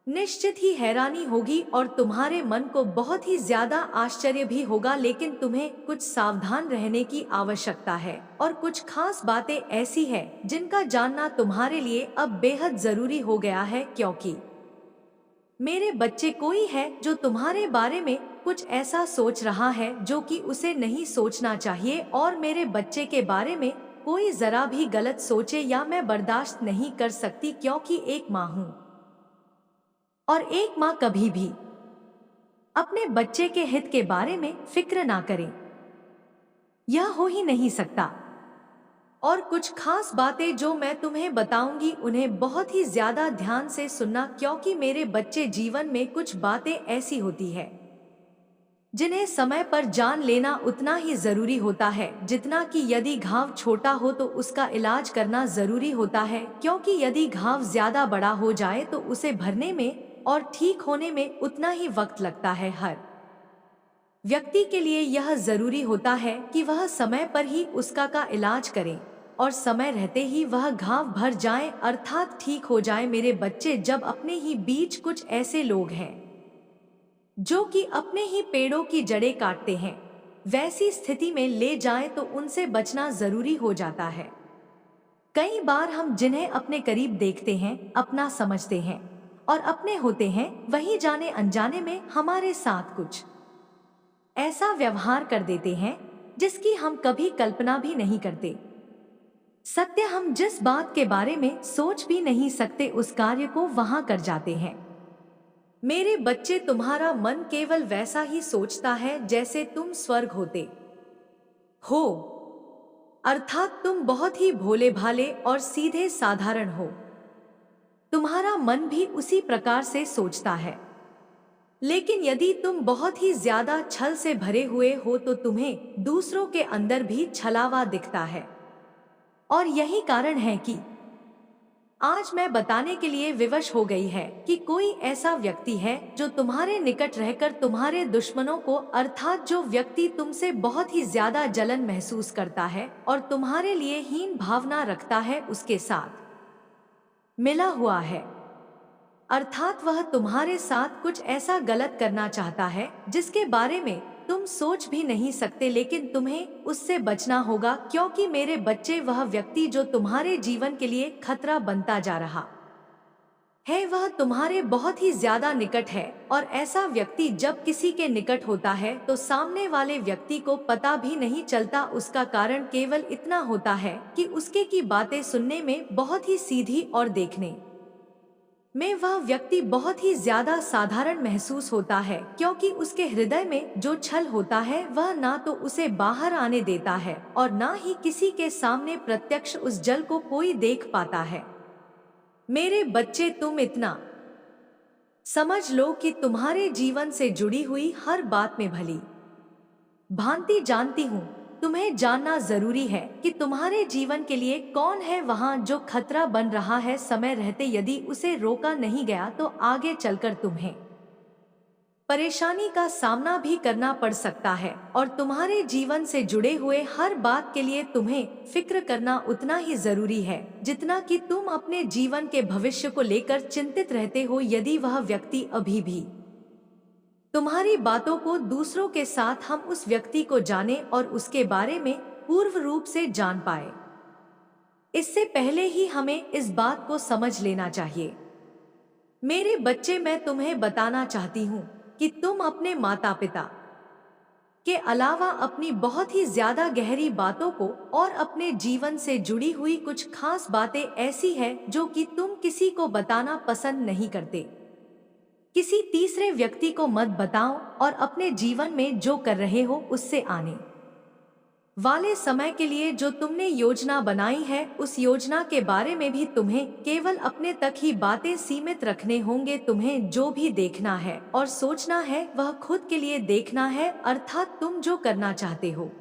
निश्चित ही हैरानी होगी और तुम्हारे मन को बहुत ही ज्यादा आश्चर्य भी होगा। लेकिन तुम्हें कुछ सावधान रहने की आवश्यकता है और कुछ खास बातें ऐसी हैं जिनका जानना तुम्हारे लिए अब बेहद जरूरी हो गया है। क्योंकि मेरे बच्चे, कोई है जो तुम्हारे बारे में कुछ ऐसा सोच रहा है जो कि उसे नहीं सोचना चाहिए। और मेरे बच्चे के बारे में कोई जरा भी गलत सोचे या मैं बर्दाश्त नहीं कर सकती, क्योंकि एक माँ हूँ और एक माँ कभी भी अपने बच्चे के हित के बारे में फिक्र ना करे, यह हो ही नहीं सकता। और कुछ खास बातें जो मैं तुम्हें बताऊंगी उन्हें बहुत ही ज्यादा ध्यान से सुनना, क्योंकि मेरे बच्चे, जीवन में कुछ बातें ऐसी होती है जिन्हें समय पर जान लेना उतना ही जरूरी होता है जितना कि यदि घाव छोटा हो तो उसका इलाज करना जरूरी होता है। क्योंकि यदि घाव ज्यादा बड़ा हो जाए तो उसे भरने में और ठीक होने में उतना ही वक्त लगता है। हर व्यक्ति के लिए यह जरूरी होता है कि वह समय पर ही उसका का इलाज करे और समय रहते ही वह घाव भर जाए, अर्थात ठीक हो जाए। मेरे बच्चे, जब अपने ही बीच कुछ ऐसे लोग हैं जो कि अपने ही पेड़ों की जड़ें काटते हैं, वैसी स्थिति में ले जाएं तो उनसे बचना जरूरी हो जाता है। कई बार हम जिन्हें अपने करीब देखते हैं, अपना समझते हैं और अपने होते हैं, वही जाने अनजाने में हमारे साथ कुछ ऐसा व्यवहार कर देते हैं जिसकी हम कभी कल्पना भी नहीं करते। सत्य, हम जिस बात के बारे में सोच भी नहीं सकते उस कार्य को वहां कर जाते हैं। मेरे बच्चे, तुम्हारा मन केवल वैसा ही सोचता है जैसे तुम स्वर्ग होते हो, अर्थात तुम बहुत ही भोले भाले और सीधे साधारण हो। तुम्हारा मन भी उसी प्रकार से सोचता है। लेकिन यदि तुम बहुत ही ज्यादा छल से भरे हुए हो तो तुम्हें दूसरों के अंदर भी छलावा दिखता है। और यही कारण है कि आज मैं बताने के लिए विवश हो गई है कि कोई ऐसा व्यक्ति है जो तुम्हारे निकट रहकर तुम्हारे दुश्मनों को, अर्थात जो व्यक्ति तुमसे बहुत ही ज्यादा जलन महसूस करता है और तुम्हारे लिए हीन भावना रखता है, उसके साथ मिला हुआ है। अर्थात वह तुम्हारे साथ कुछ ऐसा गलत करना चाहता है जिसके बारे में तुम सोच भी नहीं सकते, लेकिन तुम्हें उससे बचना होगा। क्योंकि मेरे बच्चे, वह व्यक्ति जो तुम्हारे जीवन के लिए खतरा बनता जा रहा है वह तुम्हारे बहुत ही ज्यादा निकट है। और ऐसा व्यक्ति जब किसी के निकट होता है तो सामने वाले व्यक्ति को पता भी नहीं चलता। उसका कारण केवल इतना होता है कि उसके की बातें सुनने में बहुत ही सीधी और देखने में वह व्यक्ति बहुत ही ज्यादा साधारण महसूस होता है, क्योंकि उसके हृदय में जो छल होता है वह ना तो उसे बाहर आने देता है और ना ही किसी के सामने प्रत्यक्ष उस जल को कोई देख पाता है। मेरे बच्चे, तुम इतना समझ लो कि तुम्हारे जीवन से जुड़ी हुई हर बात में भली भांति जानती हूँ। तुम्हें जानना जरूरी है कि तुम्हारे जीवन के लिए कौन है वहाँ जो खतरा बन रहा है। समय रहते यदि उसे रोका नहीं गया तो आगे चलकर तुम्हें परेशानी का सामना भी करना पड़ सकता है, और तुम्हारे जीवन से जुड़े हुए हर बात के लिए तुम्हें फिक्र करना उतना ही जरूरी है जितना कि तुम अपने जीवन के भविष्य को लेकर चिंतित रहते हो। यदि वह व्यक्ति अभी भी तुम्हारी बातों को दूसरों के साथ हम उस व्यक्ति को जाने और उसके बारे में पूर्व रूप से जान पाए, इससे पहले ही हमें इस बात को समझ लेना चाहिए। मेरे बच्चे, मैं तुम्हें बताना चाहती हूँ कि तुम अपने माता पिता के अलावा अपनी बहुत ही ज्यादा गहरी बातों को और अपने जीवन से जुड़ी हुई कुछ खास बातें ऐसी है जो कि तुम किसी को बताना पसंद नहीं करते। किसी तीसरे व्यक्ति को मत बताओ और अपने जीवन में जो कर रहे हो उससे आने वाले समय के लिए जो तुमने योजना बनाई है उस योजना के बारे में भी तुम्हें केवल अपने तक ही बातें सीमित रखने होंगे। तुम्हें जो भी देखना है और सोचना है वह खुद के लिए देखना है, अर्थात तुम जो करना चाहते हो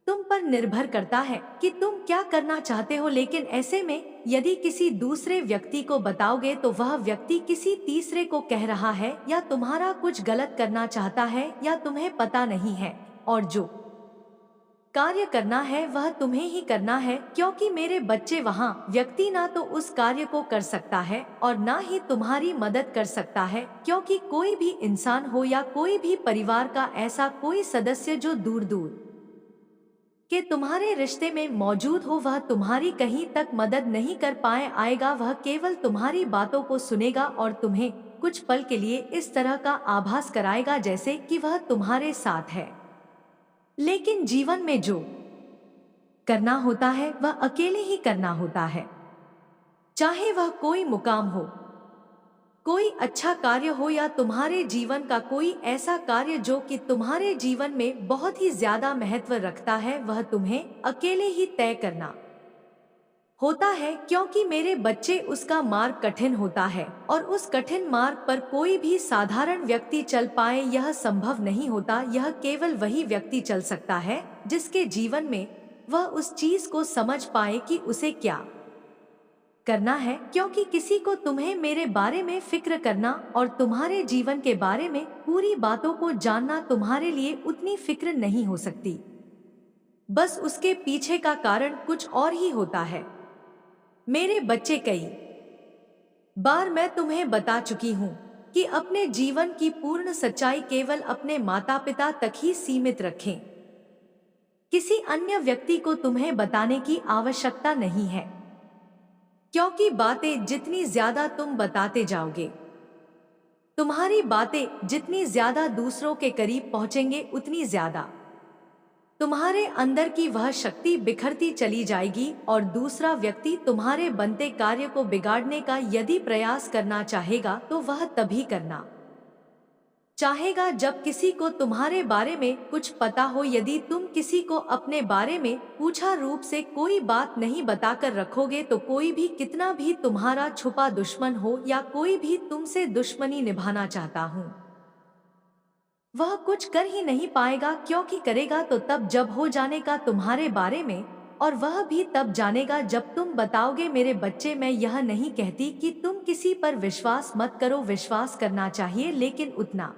तुम पर निर्भर करता है कि तुम क्या करना चाहते हो। लेकिन ऐसे में यदि किसी दूसरे व्यक्ति को बताओगे तो वह व्यक्ति किसी तीसरे को कह रहा है या तुम्हारा कुछ गलत करना चाहता है या तुम्हें पता नहीं है, और जो कार्य करना है वह तुम्हें ही करना है। क्योंकि मेरे बच्चे, वहाँ व्यक्ति ना तो उस कार्य को कर सकता है और ना ही तुम्हारी मदद कर सकता है, क्योंकि कोई भी इंसान हो या कोई भी परिवार का ऐसा कोई सदस्य जो दूर दूर कि तुम्हारे रिश्ते में मौजूद हो वह तुम्हारी कहीं तक मदद नहीं कर पाए आएगा। वह केवल तुम्हारी बातों को सुनेगा और तुम्हें कुछ पल के लिए इस तरह का आभास कराएगा जैसे कि वह तुम्हारे साथ है, लेकिन जीवन में जो करना होता है वह अकेले ही करना होता है। चाहे वह कोई मुकाम हो, कोई अच्छा कार्य हो या तुम्हारे जीवन का कोई ऐसा कार्य जो कि तुम्हारे जीवन में बहुत ही ज्यादा महत्व रखता है, वह तुम्हें अकेले ही तय करना होता है। क्योंकि मेरे बच्चे, उसका मार्ग कठिन होता है और उस कठिन मार्ग पर कोई भी साधारण व्यक्ति चल पाए यह संभव नहीं होता। यह केवल वही व्यक्ति चल सकता है जिसके जीवन में वह उस चीज को समझ पाए कि उसे क्या करना है। क्योंकि किसी को तुम्हें मेरे बारे में फिक्र करना और तुम्हारे जीवन के बारे में पूरी बातों को जानना तुम्हारे लिए उतनी फिक्र नहीं हो सकती। बस उसके पीछे का कारण कुछ और ही होता है। मेरे बच्चे, कई बार मैं तुम्हें बता चुकी हूँ कि अपने जीवन की पूर्ण सच्चाई केवल अपने माता पिता तक ही सीमित रखें। किसी अन्य व्यक्ति को तुम्हें बताने की आवश्यकता नहीं है, क्योंकि बातें जितनी ज्यादा तुम बताते जाओगे, तुम्हारी बातें जितनी ज्यादा दूसरों के करीब पहुंचेंगे, उतनी ज्यादा तुम्हारे अंदर की वह शक्ति बिखरती चली जाएगी और दूसरा व्यक्ति तुम्हारे बनते कार्य को बिगाड़ने का यदि प्रयास करना चाहेगा तो वह तभी करना चाहेगा जब किसी को तुम्हारे बारे में कुछ पता हो। यदि तुम किसी को अपने बारे में पूछा रूप से कोई बात नहीं बताकर रखोगे तो कोई भी कितना भी तुम्हारा छुपा दुश्मन हो या कोई भी तुमसे दुश्मनी निभाना चाहता हो, वह कुछ कर ही नहीं पाएगा। क्योंकि करेगा तो तब जब हो जाने का तुम्हारे बारे में, और वह भी तब जानेगा जब तुम बताओगे। मेरे बच्चे, मैं यह नहीं कहती कि तुम किसी पर विश्वास मत करो, विश्वास करना चाहिए, लेकिन उतना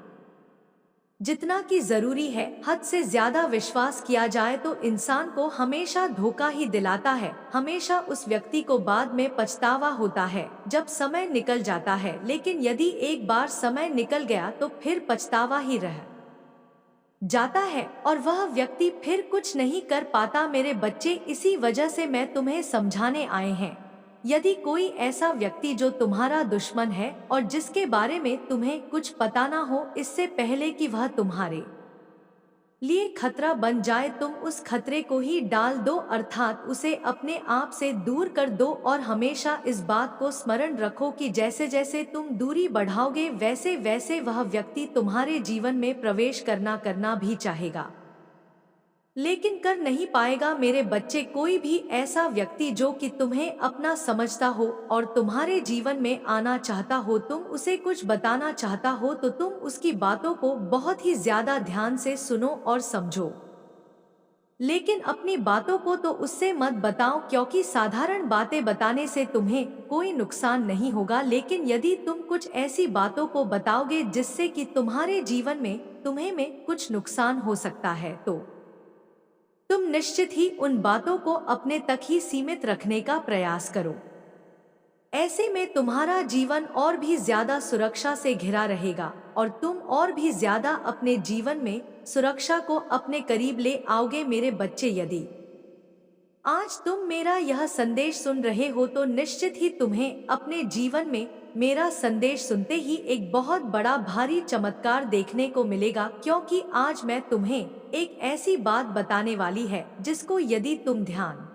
जितना कि जरूरी है। हद से ज्यादा विश्वास किया जाए तो इंसान को हमेशा धोखा ही दिलाता है। हमेशा उस व्यक्ति को बाद में पछतावा होता है जब समय निकल जाता है, लेकिन यदि एक बार समय निकल गया तो फिर पछतावा ही रह जाता है और वह व्यक्ति फिर कुछ नहीं कर पाता। मेरे बच्चे, इसी वजह से मैं तुम्हें समझाने आए हैं। यदि कोई ऐसा व्यक्ति जो तुम्हारा दुश्मन है और जिसके बारे में तुम्हें कुछ पता ना हो इससे पहले कि वह तुम्हारे लिए खतरा बन जाए तुम उस खतरे को ही डाल दो, अर्थात उसे अपने आप से दूर कर दो। और हमेशा इस बात को स्मरण रखो कि जैसे जैसे तुम दूरी बढ़ाओगे वैसे वैसे वह व्यक्ति तुम्हारे जीवन में प्रवेश करना भी चाहेगा, लेकिन कर नहीं पाएगा। मेरे बच्चे, कोई भी ऐसा व्यक्ति जो कि तुम्हें अपना समझता हो और तुम्हारे जीवन में आना चाहता हो, तुम उसे कुछ बताना चाहता हो, तो तुम उसकी बातों को बहुत ही ज्यादा ध्यान से सुनो और समझो। लेकिन अपनी बातों को तो उससे मत बताओ, क्योंकि साधारण बातें बताने से तुम्हें कोई नुकसान नहीं होगा। लेकिन यदि तुम कुछ ऐसी बातों को बताओगे जिससे कि तुम्हारे जीवन में तुम्हें में कुछ नुकसान हो सकता है, तो तुम निश्चित ही उन बातों को अपने तक ही सीमित रखने का प्रयास करो। ऐसे में तुम्हारा जीवन और भी ज्यादा सुरक्षा से घिरा रहेगा और तुम और भी ज्यादा अपने जीवन में सुरक्षा को अपने करीब ले आओगे। मेरे बच्चे, यदि आज तुम मेरा यह संदेश सुन रहे हो तो निश्चित ही तुम्हें अपने जीवन में मेरा संदेश सुनते ही एक बहुत बड़ा भारी चमत्कार देखने को मिलेगा, क्योंकि आज मैं तुम्हें एक ऐसी बात बताने वाली है जिसको यदि तुम ध्यान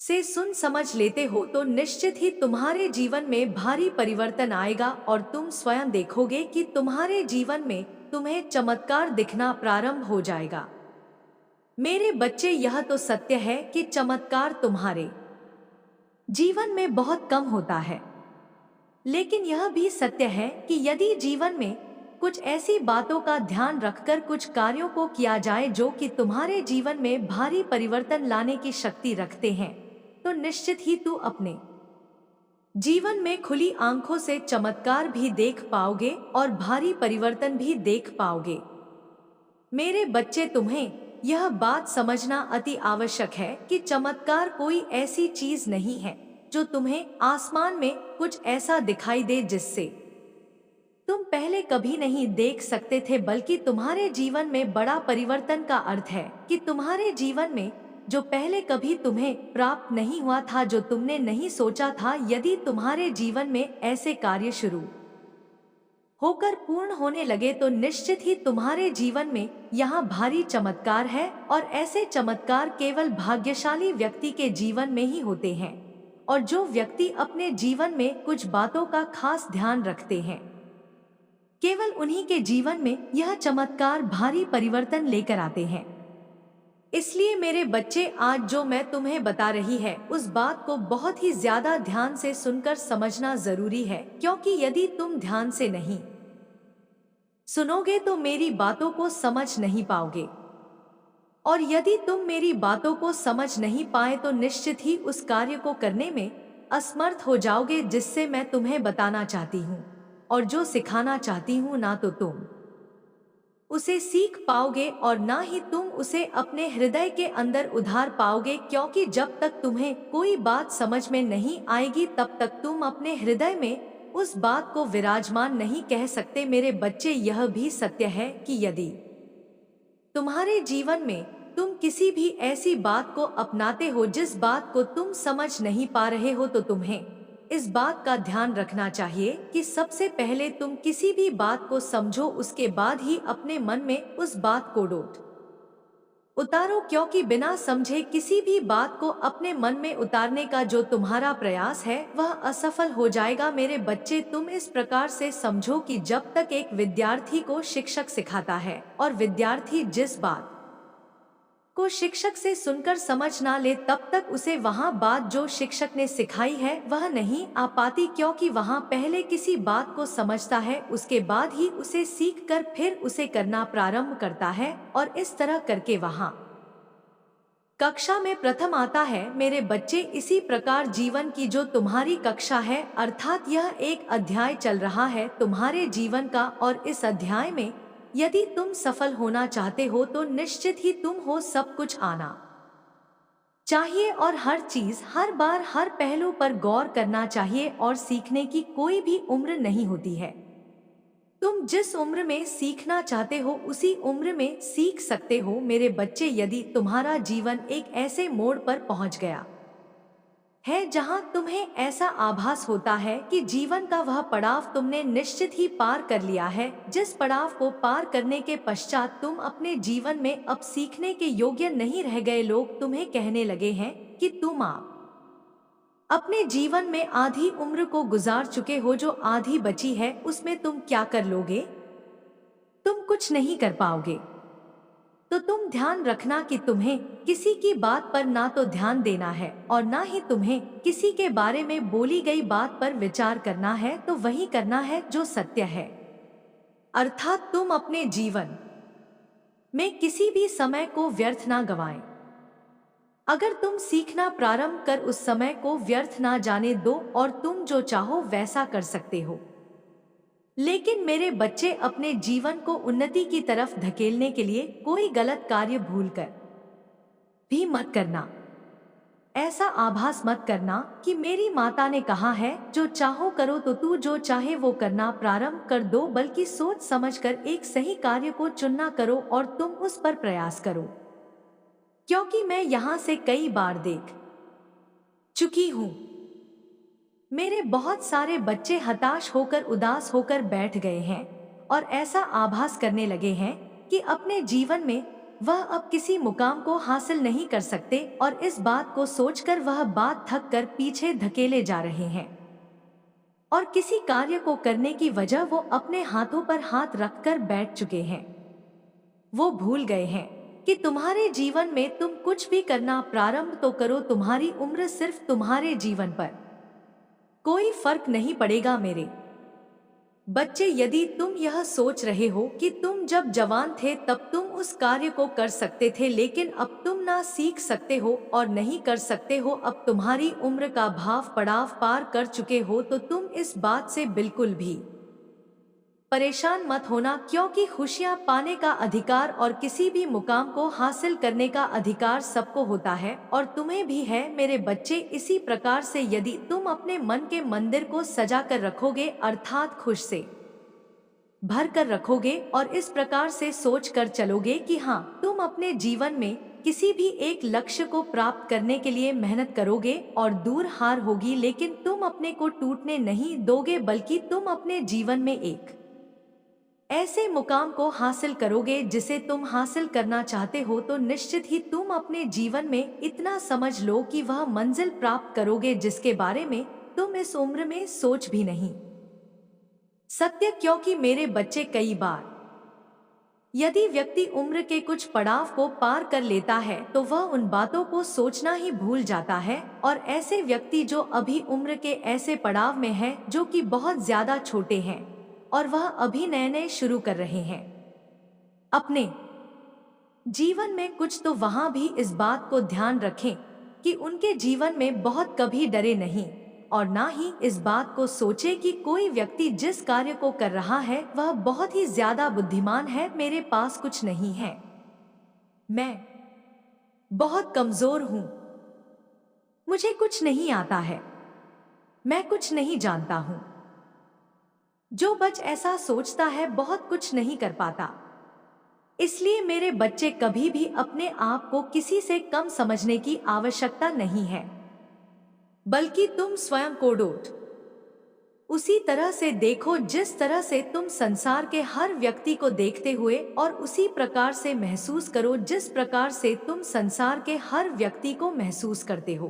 से सुन समझ लेते हो तो निश्चित ही तुम्हारे जीवन में भारी परिवर्तन आएगा और तुम स्वयं देखोगे कि तुम्हारे जीवन में तुम्हें चमत्कार दिखना प्रारंभ हो जाएगा। मेरे बच्चे, यह तो सत्य है कि चमत्कार तुम्हारे जीवन में बहुत कम होता है, लेकिन यह भी सत्य है कि यदि जीवन में कुछ ऐसी बातों का ध्यान रखकर कुछ कार्यों को किया जाए जो कि तुम्हारे जीवन में भारी परिवर्तन लाने की शक्ति रखते हैं, तो निश्चित ही तू अपने जीवन में खुली आंखों से चमत्कार भी देख पाओगे और भारी परिवर्तन भी देख पाओगे। मेरे बच्चे, तुम्हें यह बात समझना अति आवश्यक है कि चमत्कार कोई ऐसी चीज नहीं है जो तुम्हें आसमान में कुछ ऐसा दिखाई दे जिससे तुम पहले कभी नहीं देख सकते थे, बल्कि तुम्हारे जीवन में बड़ा परिवर्तन का अर्थ है कि तुम्हारे जीवन में जो पहले कभी तुम्हें प्राप्त नहीं हुआ था, जो तुमने नहीं सोचा था, यदि तुम्हारे जीवन में ऐसे कार्य शुरू होकर पूर्ण होने लगे तो निश्चित ही तुम्हारे जीवन में यहाँ भारी चमत्कार है। और ऐसे चमत्कार केवल भाग्यशाली व्यक्ति के जीवन में ही होते हैं, और जो व्यक्ति अपने जीवन में कुछ बातों का खास ध्यान रखते हैं, केवल उन्हीं के जीवन में यह चमत्कार भारी परिवर्तन लेकर आते हैं। इसलिए मेरे बच्चे, आज जो मैं तुम्हें बता रही है उस बात को बहुत ही ज्यादा ध्यान से सुनकर समझना जरूरी है, क्योंकि यदि तुम ध्यान से नहीं सुनोगे तो मेरी बातों को समझ नहीं पाओगे, और यदि तुम मेरी बातों को समझ नहीं पाए तो निश्चित ही उस कार्य को करने में असमर्थ हो जाओगे जिससे मैं तुम्हें बताना चाहती हूँ और जो सिखाना चाहती हूँ। ना तो तुम उसे सीख पाओगे और ना ही तुम उसे अपने हृदय के अंदर उधार पाओगे, क्योंकि जब तक तुम्हें कोई बात समझ में नहीं आएगी तब तक तुम अपने हृदय में उस बात को विराजमान नहीं कह सकते। मेरे बच्चे, यह भी सत्य है कि यदि तुम्हारे जीवन में तुम किसी भी ऐसी बात को अपनाते हो जिस बात को तुम समझ नहीं पा रहे हो, तो तुम्हें इस बात का ध्यान रखना चाहिए कि सबसे पहले तुम किसी भी बात को समझो, उसके बाद ही अपने मन में उस बात को उतारो, क्योंकि बिना समझे किसी भी बात को अपने मन में उतारने का जो तुम्हारा प्रयास है वह असफल हो जाएगा। मेरे बच्चे, तुम इस प्रकार से समझो कि जब तक एक विद्यार्थी को शिक्षक सिखाता है और विद्यार्थी जिस बात को शिक्षक से सुनकर समझ ना ले, तब तक उसे वहाँ बात जो शिक्षक ने सिखाई है वह नहीं आ पाती, क्योंकि वहाँ पहले किसी बात को समझता है, उसके बाद ही उसे सीख कर फिर उसे करना प्रारंभ करता है, और इस तरह करके वहाँ कक्षा में प्रथम आता है। मेरे बच्चे, इसी प्रकार जीवन की जो तुम्हारी कक्षा है, अर्थात यह एक अध्याय चल रहा है तुम्हारे जीवन का, और इस अध्याय में यदि तुम सफल होना चाहते हो तो निश्चित ही तुम हो सब कुछ आना चाहिए और हर चीज, हर बार, हर पहलू पर गौर करना चाहिए, और सीखने की कोई भी उम्र नहीं होती है। तुम जिस उम्र में सीखना चाहते हो उसी उम्र में सीख सकते हो। मेरे बच्चे, यदि तुम्हारा जीवन एक ऐसे मोड़ पर पहुंच गया है जहां तुम्हें ऐसा आभास होता है कि जीवन का वह पड़ाव तुमने निश्चित ही पार कर लिया है, जिस पड़ाव को पार करने के पश्चात तुम अपने जीवन में अब सीखने के योग्य नहीं रह गए। लोग तुम्हें कहने लगे हैं कि तुम आप अपने जीवन में आधी उम्र को गुजार चुके हो, जो आधी बची है उसमें तुम क्या कर लोगे? तुम कुछ नहीं कर पाओगे। तो तुम ध्यान रखना कि तुम्हें किसी की बात पर ना तो ध्यान देना है और ना ही तुम्हें किसी के बारे में बोली गई बात पर विचार करना है। तो वही करना है जो सत्य है, अर्थात तुम अपने जीवन में किसी भी समय को व्यर्थ ना गवाएं। अगर तुम सीखना प्रारंभ कर उस समय को व्यर्थ ना जाने दो और तुम जो चाहो वैसा कर सकते हो। लेकिन मेरे बच्चे, अपने जीवन को उन्नति की तरफ धकेलने के लिए कोई गलत कार्य भूलकर भी मत करना। ऐसा आभास मत करना कि मेरी माता ने कहा है जो चाहो करो, तो तू जो चाहे वो करना प्रारंभ कर दो, बल्कि सोच समझकर एक सही कार्य को चुनना करो और तुम उस पर प्रयास करो। क्योंकि मैं यहाँ से कई बार देख चुकी हूँ, मेरे बहुत सारे बच्चे हताश होकर, उदास होकर बैठ गए हैं और ऐसा आभास करने लगे हैं कि अपने जीवन में वह अब किसी मुकाम को हासिल नहीं कर सकते और इस बात को सोचकर वह बात थक कर पीछे धकेले जा रहे हैं। और किसी कार्य को करने की वजह वो अपने हाथों पर हाथ रखकर बैठ चुके हैं। वो भूल गए हैं कि तुम्हारे जीवन में तुम कुछ भी करना प्रारंभ तो करो, तुम्हारी उम्र सिर्फ तुम्हारे जीवन पर कोई फर्क नहीं पड़ेगा। मेरे बच्चे, यदि तुम यह सोच रहे हो कि तुम जब जवान थे तब तुम उस कार्य को कर सकते थे, लेकिन अब तुम ना सीख सकते हो और नहीं कर सकते हो, अब तुम्हारी उम्र का भाव पड़ाव पार कर चुके हो, तो तुम इस बात से बिल्कुल भी परेशान मत होना। क्योंकि खुशियां पाने का अधिकार और किसी भी मुकाम को हासिल करने का अधिकार सबको होता है और तुम्हें भी है मेरे बच्चे। इसी प्रकार से यदि तुम अपने मन के मंदिर को सजा कर रखोगे, अर्थात खुश से भर कर रखोगे और इस प्रकार से सोच कर चलोगे कि हाँ, तुम अपने जीवन में किसी भी एक लक्ष्य को प्राप्त करने के लिए मेहनत करोगे और दूर हार होगी, लेकिन तुम अपने को टूटने नहीं दोगे, बल्कि तुम अपने जीवन में एक ऐसे मुकाम को हासिल करोगे जिसे तुम हासिल करना चाहते हो। तो निश्चित ही तुम अपने जीवन में इतना समझ लो कि वह मंजिल प्राप्त करोगे जिसके बारे में तुम इस उम्र में सोच भी नहीं सकते। क्योंकि मेरे बच्चे, कई बार यदि व्यक्ति उम्र के कुछ पड़ाव को पार कर लेता है तो वह उन बातों को सोचना ही भूल जाता है, और ऐसे व्यक्ति जो अभी उम्र के ऐसे पड़ाव में है जो कि बहुत ज्यादा छोटे हैं और वह अभी नए नए शुरू कर रहे हैं अपने जीवन में कुछ, तो वहां भी इस बात को ध्यान रखें कि उनके जीवन में बहुत कभी डरे नहीं और ना ही इस बात को सोचे कि कोई व्यक्ति जिस कार्य को कर रहा है वह बहुत ही ज्यादा बुद्धिमान है, मेरे पास कुछ नहीं है, मैं बहुत कमजोर हूं, मुझे कुछ नहीं आता है, मैं कुछ नहीं जानता हूं। जो बच ऐसा सोचता है बहुत कुछ नहीं कर पाता। इसलिए मेरे बच्चे, कभी भी अपने आप को किसी से कम समझने की आवश्यकता नहीं है, बल्कि तुम स्वयं को डोट उसी तरह से देखो जिस तरह से तुम संसार के हर व्यक्ति को देखते हुए, और उसी प्रकार से महसूस करो जिस प्रकार से तुम संसार के हर व्यक्ति को महसूस करते हो।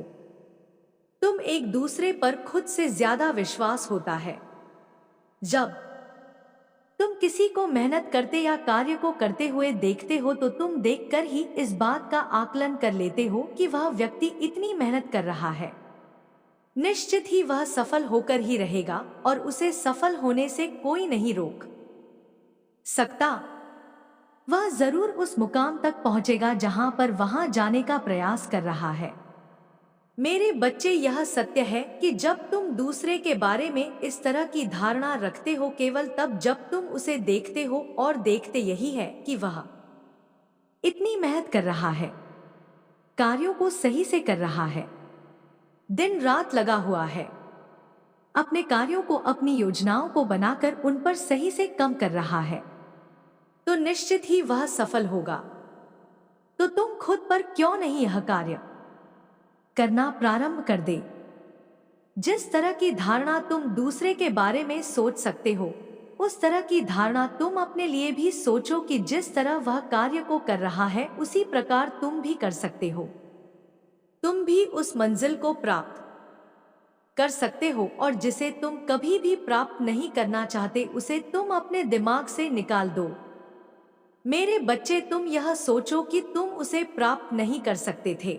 तुम एक दूसरे पर खुद से ज्यादा विश्वास होता है जब तुम किसी को मेहनत करते या कार्य को करते हुए देखते हो, तो तुम देखकर ही इस बात का आकलन कर लेते हो कि वह व्यक्ति इतनी मेहनत कर रहा है, निश्चित ही वह सफल होकर ही रहेगा और उसे सफल होने से कोई नहीं रोक सकता। वह जरूर उस मुकाम तक पहुंचेगा जहां पर वहां जाने का प्रयास कर रहा है। मेरे बच्चे, यह सत्य है कि जब तुम दूसरे के बारे में इस तरह की धारणा रखते हो केवल तब जब तुम उसे देखते हो और देखते यही है कि वह इतनी मेहनत कर रहा है, कार्यों को सही से कर रहा है, दिन रात लगा हुआ है, अपने कार्यों को, अपनी योजनाओं को बनाकर उन पर सही से काम कर रहा है, तो निश्चित ही वह सफल होगा। तो तुम खुद पर क्यों नहीं यह कार्य करना प्रारंभ कर दे। जिस तरह की धारणा तुम दूसरे के बारे में सोच सकते हो, उस तरह की धारणा तुम अपने लिए भी सोचो कि जिस तरह वह कार्य को कर रहा है उसी प्रकार तुम भी कर सकते हो। तुम भी उस मंजिल को प्राप्त कर सकते हो और जिसे तुम कभी भी प्राप्त नहीं करना चाहते उसे तुम अपने दिमाग से निकाल दो। मेरे बच्चे, तुम यह सोचो कि तुम उसे प्राप्त नहीं कर सकते थे।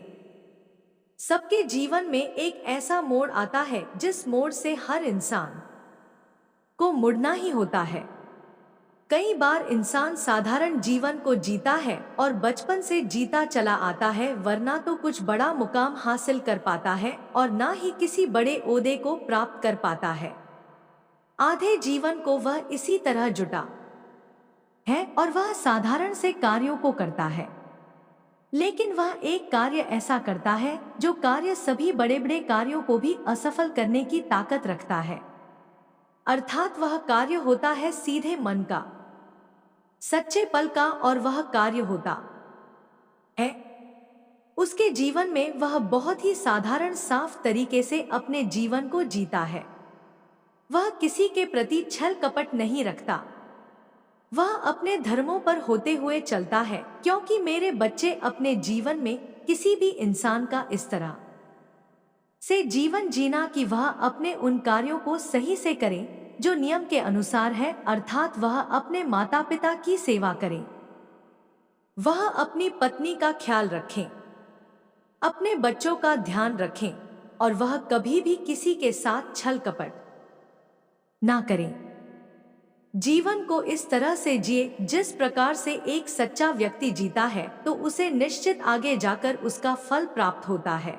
सबके जीवन में एक ऐसा मोड़ आता है जिस मोड़ से हर इंसान को मुड़ना ही होता है। कई बार इंसान साधारण जीवन को जीता है और बचपन से जीता चला आता है, वरना तो कुछ बड़ा मुकाम हासिल कर पाता है और ना ही किसी बड़े ओहदे को प्राप्त कर पाता है। आधे जीवन को वह इसी तरह जुटा है और वह साधारण से कार्यों को करता है, लेकिन वह एक कार्य ऐसा करता है जो कार्य सभी बड़े बड़े कार्यों को भी असफल करने की ताकत रखता है। अर्थात वह कार्य होता है सीधे मन का, सच्चे पल का, और वह कार्य होता है उसके जीवन में वह बहुत ही साधारण साफ तरीके से अपने जीवन को जीता है। वह किसी के प्रति छल कपट नहीं रखता, वह अपने धर्मों पर होते हुए चलता है, क्योंकि मेरे बच्चे अपने जीवन में किसी भी इंसान का इस तरह से जीवन जीना कि वह अपने उन कार्यों को सही से करे जो नियम के अनुसार है, अर्थात वह अपने माता पिता की सेवा करे, वह अपनी पत्नी का ख्याल रखें, अपने बच्चों का ध्यान रखें और वह कभी भी किसी के साथ छल कपट ना करें। जीवन को इस तरह से जिए जिस प्रकार से एक सच्चा व्यक्ति जीता है तो उसे निश्चित आगे जाकर उसका फल प्राप्त होता है।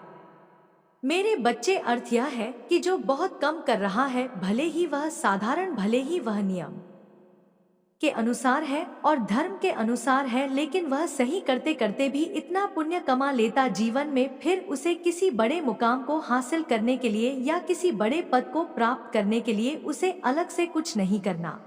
मेरे बच्चे, अर्थ यह है कि जो बहुत कम कर रहा है, भले ही वह साधारण, भले ही वह नियम के अनुसार है और धर्म के अनुसार है, लेकिन वह सही करते करते भी इतना पुण्य कमा लेता जीवन में, फिर उसे किसी बड़े मुकाम को हासिल करने के लिए या किसी बड़े पद को प्राप्त करने के लिए उसे अलग से कुछ नहीं करना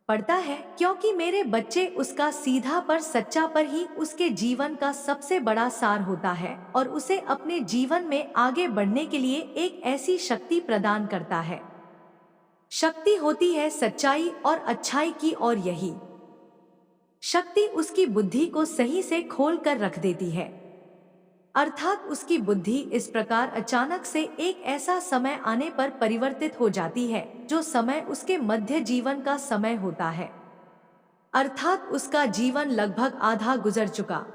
पड़ता है, क्योंकि मेरे बच्चे उसका सीधा पर सच्चा पर ही उसके जीवन का सबसे बड़ा सार होता है और उसे अपने जीवन में आगे बढ़ने के लिए एक ऐसी शक्ति प्रदान करता है। शक्ति होती है सच्चाई और अच्छाई की, और यही शक्ति उसकी बुद्धि को सही से खोल कर रख देती है। अर्थात उसकी बुद्धि इस प्रकार अचानक से एक ऐसा समय आने पर परिवर्तित हो जाती है जो समय उसके मध्य जीवन का समय होता है, अर्थात उसका जीवन लगभग आधा गुजर चुका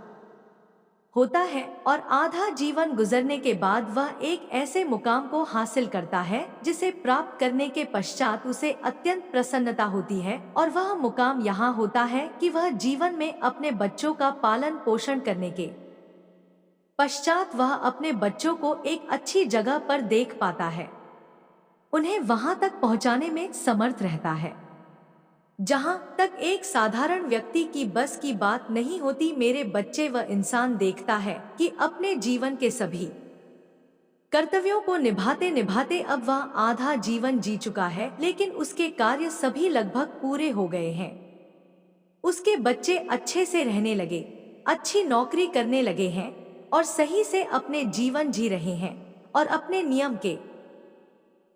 होता है और आधा जीवन गुजरने के बाद वह एक ऐसे मुकाम को हासिल करता है जिसे प्राप्त करने के पश्चात उसे अत्यंत प्रसन्नता होती है, और वह मुकाम यहाँ होता है कि वह जीवन में अपने बच्चों का पालन पोषण करने के पश्चात वह अपने बच्चों को एक अच्छी जगह पर देख पाता है, उन्हें वहां तक पहुंचाने में समर्थ रहता है जहां तक एक साधारण व्यक्ति की बस की बात नहीं होती। मेरे बच्चे, वह इंसान देखता है कि अपने जीवन के सभी कर्तव्यों को निभाते निभाते अब वह आधा जीवन जी चुका है, लेकिन उसके कार्य सभी लगभग पूरे हो गए हैं। उसके बच्चे अच्छे से रहने लगे, अच्छी नौकरी करने लगे हैं और सही से अपने जीवन जी रहे हैं और अपने नियम के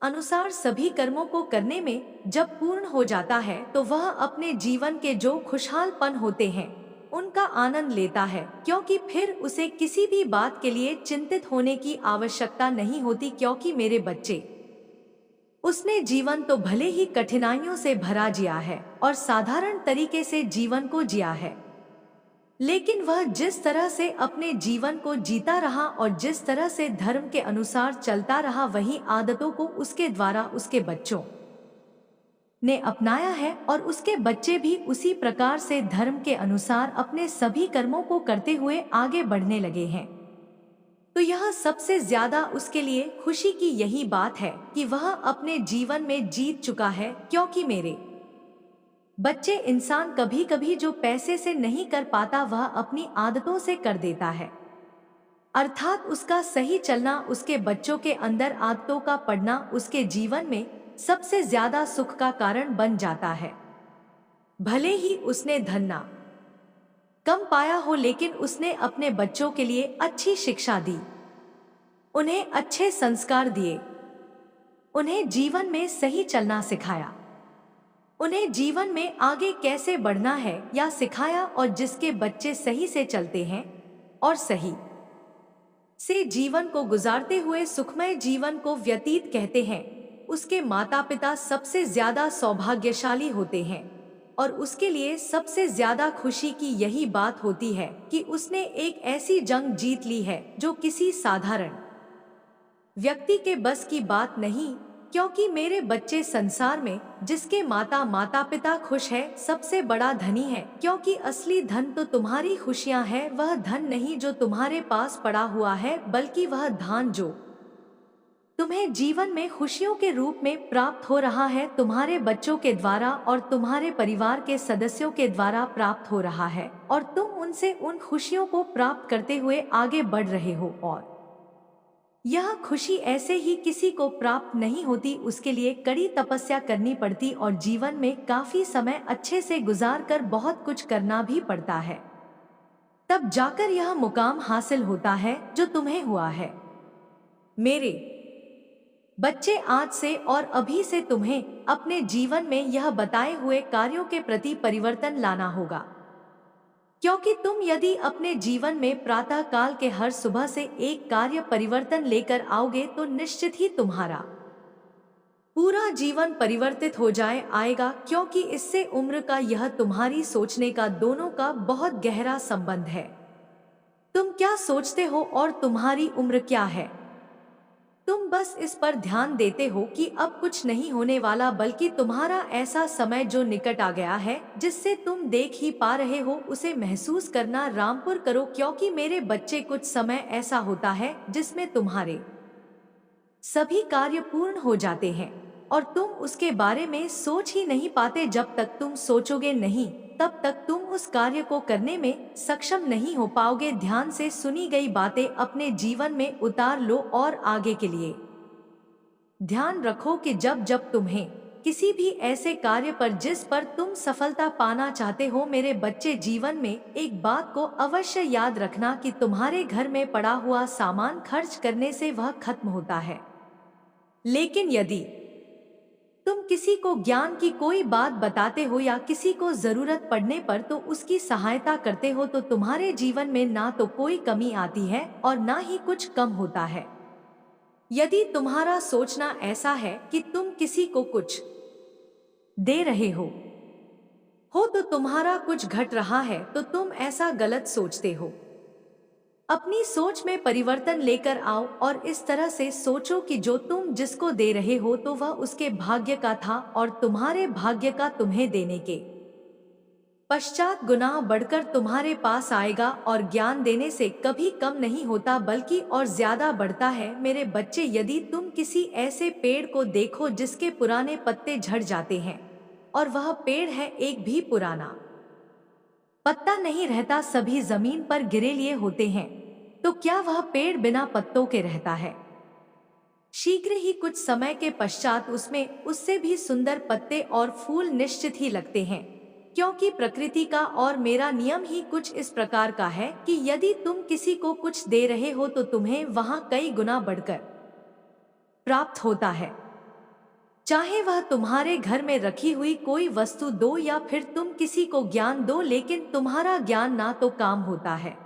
अनुसार सभी कर्मों को करने में जब पूर्ण हो जाता है तो वह अपने जीवन के जो खुशहालपन होते हैं उनका आनंद लेता है, क्योंकि फिर उसे किसी भी बात के लिए चिंतित होने की आवश्यकता नहीं होती, क्योंकि मेरे बच्चे, उसने जीवन तो भले ही कठिनाइयों से भरा जिया है और साधारण तरीके से जीवन को जिया है, लेकिन वह जिस तरह से अपने जीवन को जीता रहा और जिस तरह से धर्म के अनुसार चलता रहा, वही आदतों को उसके द्वारा उसके बच्चों ने अपनाया है और उसके बच्चे भी उसी प्रकार से धर्म के अनुसार अपने सभी कर्मों को करते हुए आगे बढ़ने लगे हैं। तो यह सबसे ज्यादा उसके लिए खुशी की यही बात है कि वह अपने जीवन में जीत चुका है, क्योंकि मेरे बच्चे, इंसान कभी कभी जो पैसे से नहीं कर पाता वह अपनी आदतों से कर देता है, अर्थात उसका सही चलना, उसके बच्चों के अंदर आदतों का पड़ना उसके जीवन में सबसे ज्यादा सुख का कारण बन जाता है। भले ही उसने धन ना कम पाया हो, लेकिन उसने अपने बच्चों के लिए अच्छी शिक्षा दी, उन्हें अच्छे संस्कार दिए उन्हें जीवन में सही चलना सिखाया। उन्हें जीवन में आगे कैसे बढ़ना है या सिखाया, और जिसके बच्चे सही से चलते हैं और सही से जीवन को गुजारते हुए सुखमय जीवन को व्यतीत कहते हैं, उसके माता पिता सबसे ज्यादा सौभाग्यशाली होते हैं। और उसके लिए सबसे ज्यादा खुशी की यही बात होती है कि उसने एक ऐसी जंग जीत ली है जो किसी साधारण व्यक्ति के बस की बात नहीं। क्योंकि मेरे बच्चे संसार में जिसके माता पिता खुश है सबसे बड़ा धनी है। क्योंकि असली धन तो तुम्हारी खुशियां है, वह धन नहीं जो तुम्हारे पास पड़ा हुआ है, बल्कि वह धान जो तुम्हें जीवन में खुशियों के रूप में प्राप्त हो रहा है, तुम्हारे बच्चों के द्वारा और तुम्हारे परिवार के सदस्यों के द्वारा प्राप्त हो रहा है, और तुम उनसे उन खुशियों को प्राप्त करते हुए आगे बढ़ रहे हो। और यह खुशी ऐसे ही किसी को प्राप्त नहीं होती, उसके लिए कड़ी तपस्या करनी पड़ती और जीवन में काफी समय अच्छे से गुजार कर बहुत कुछ करना भी पड़ता है, तब जाकर यह मुकाम हासिल होता है जो तुम्हें हुआ है। मेरे बच्चे, आज से और अभी से तुम्हें अपने जीवन में यह बताए हुए कार्यों के प्रति परिवर्तन लाना होगा। क्योंकि तुम यदि अपने जीवन में प्रातः काल के हर सुबह से एक कार्य परिवर्तन लेकर आओगे तो निश्चित ही तुम्हारा पूरा जीवन परिवर्तित हो आएगा। क्योंकि इससे उम्र का यह तुम्हारी सोचने का दोनों का बहुत गहरा संबंध है। तुम क्या सोचते हो और तुम्हारी उम्र क्या है, तुम बस इस पर ध्यान देते हो कि अब कुछ नहीं होने वाला, बल्कि तुम्हारा ऐसा समय जो निकट आ गया है जिससे तुम देख ही पा रहे हो, उसे महसूस करना रामपुर करो। क्योंकि मेरे बच्चे, कुछ समय ऐसा होता है जिसमें तुम्हारे सभी कार्य पूर्ण हो जाते हैं और तुम उसके बारे में सोच ही नहीं पाते। जब तक तुम सोचोगे नहीं तब तक तुम उस कार्य को करने में सक्षम नहीं हो पाओगे। ध्यान से सुनी गई बातें अपने जीवन में उतार लो और आगे के लिए ध्यान रखो कि जब जब तुम्हें किसी भी ऐसे कार्य पर जिस पर तुम सफलता पाना चाहते हो, मेरे बच्चे, जीवन में एक बात को अवश्य याद रखना कि तुम्हारे घर में पड़ा हुआ सामान खर्च करने से वह खत्म होता है, लेकिन यदि तुम किसी को ज्ञान की कोई बात बताते हो या किसी को जरूरत पड़ने पर तो उसकी सहायता करते हो, तो तुम्हारे जीवन में ना तो कोई कमी आती है और ना ही कुछ कम होता है। यदि तुम्हारा सोचना ऐसा है कि तुम किसी को कुछ दे रहे हो तो तुम्हारा कुछ घट रहा है, तो तुम ऐसा गलत सोचते हो। अपनी सोच में परिवर्तन लेकर आओ और इस तरह से सोचो कि जो तुम जिसको दे रहे हो तो वह उसके भाग्य का था और तुम्हारे भाग्य का तुम्हें देने के पश्चात गुना बढ़कर तुम्हारे पास आएगा। और ज्ञान देने से कभी कम नहीं होता बल्कि और ज्यादा बढ़ता है। मेरे बच्चे, यदि तुम किसी ऐसे पेड़ को देखो जिसके पुराने पत्ते झड़ जाते हैं और वह पेड़ है एक भी पुराना पत्ता नहीं रहता, सभी जमीन पर गिरे लिए होते हैं, तो क्या वह पेड़ बिना पत्तों के रहता है? शीघ्र ही कुछ समय के पश्चात उसमें उससे भी सुंदर पत्ते और फूल निश्चित ही लगते हैं। क्योंकि प्रकृति का और मेरा नियम ही कुछ इस प्रकार का है कि यदि तुम किसी को कुछ दे रहे हो तो तुम्हें वहां कई गुना बढ़कर प्राप्त होता है। चाहे वह तुम्हारे घर में रखी हुई कोई वस्तु दो या फिर तुम किसी को ज्ञान दो, लेकिन तुम्हारा ज्ञान ना तो काम होता है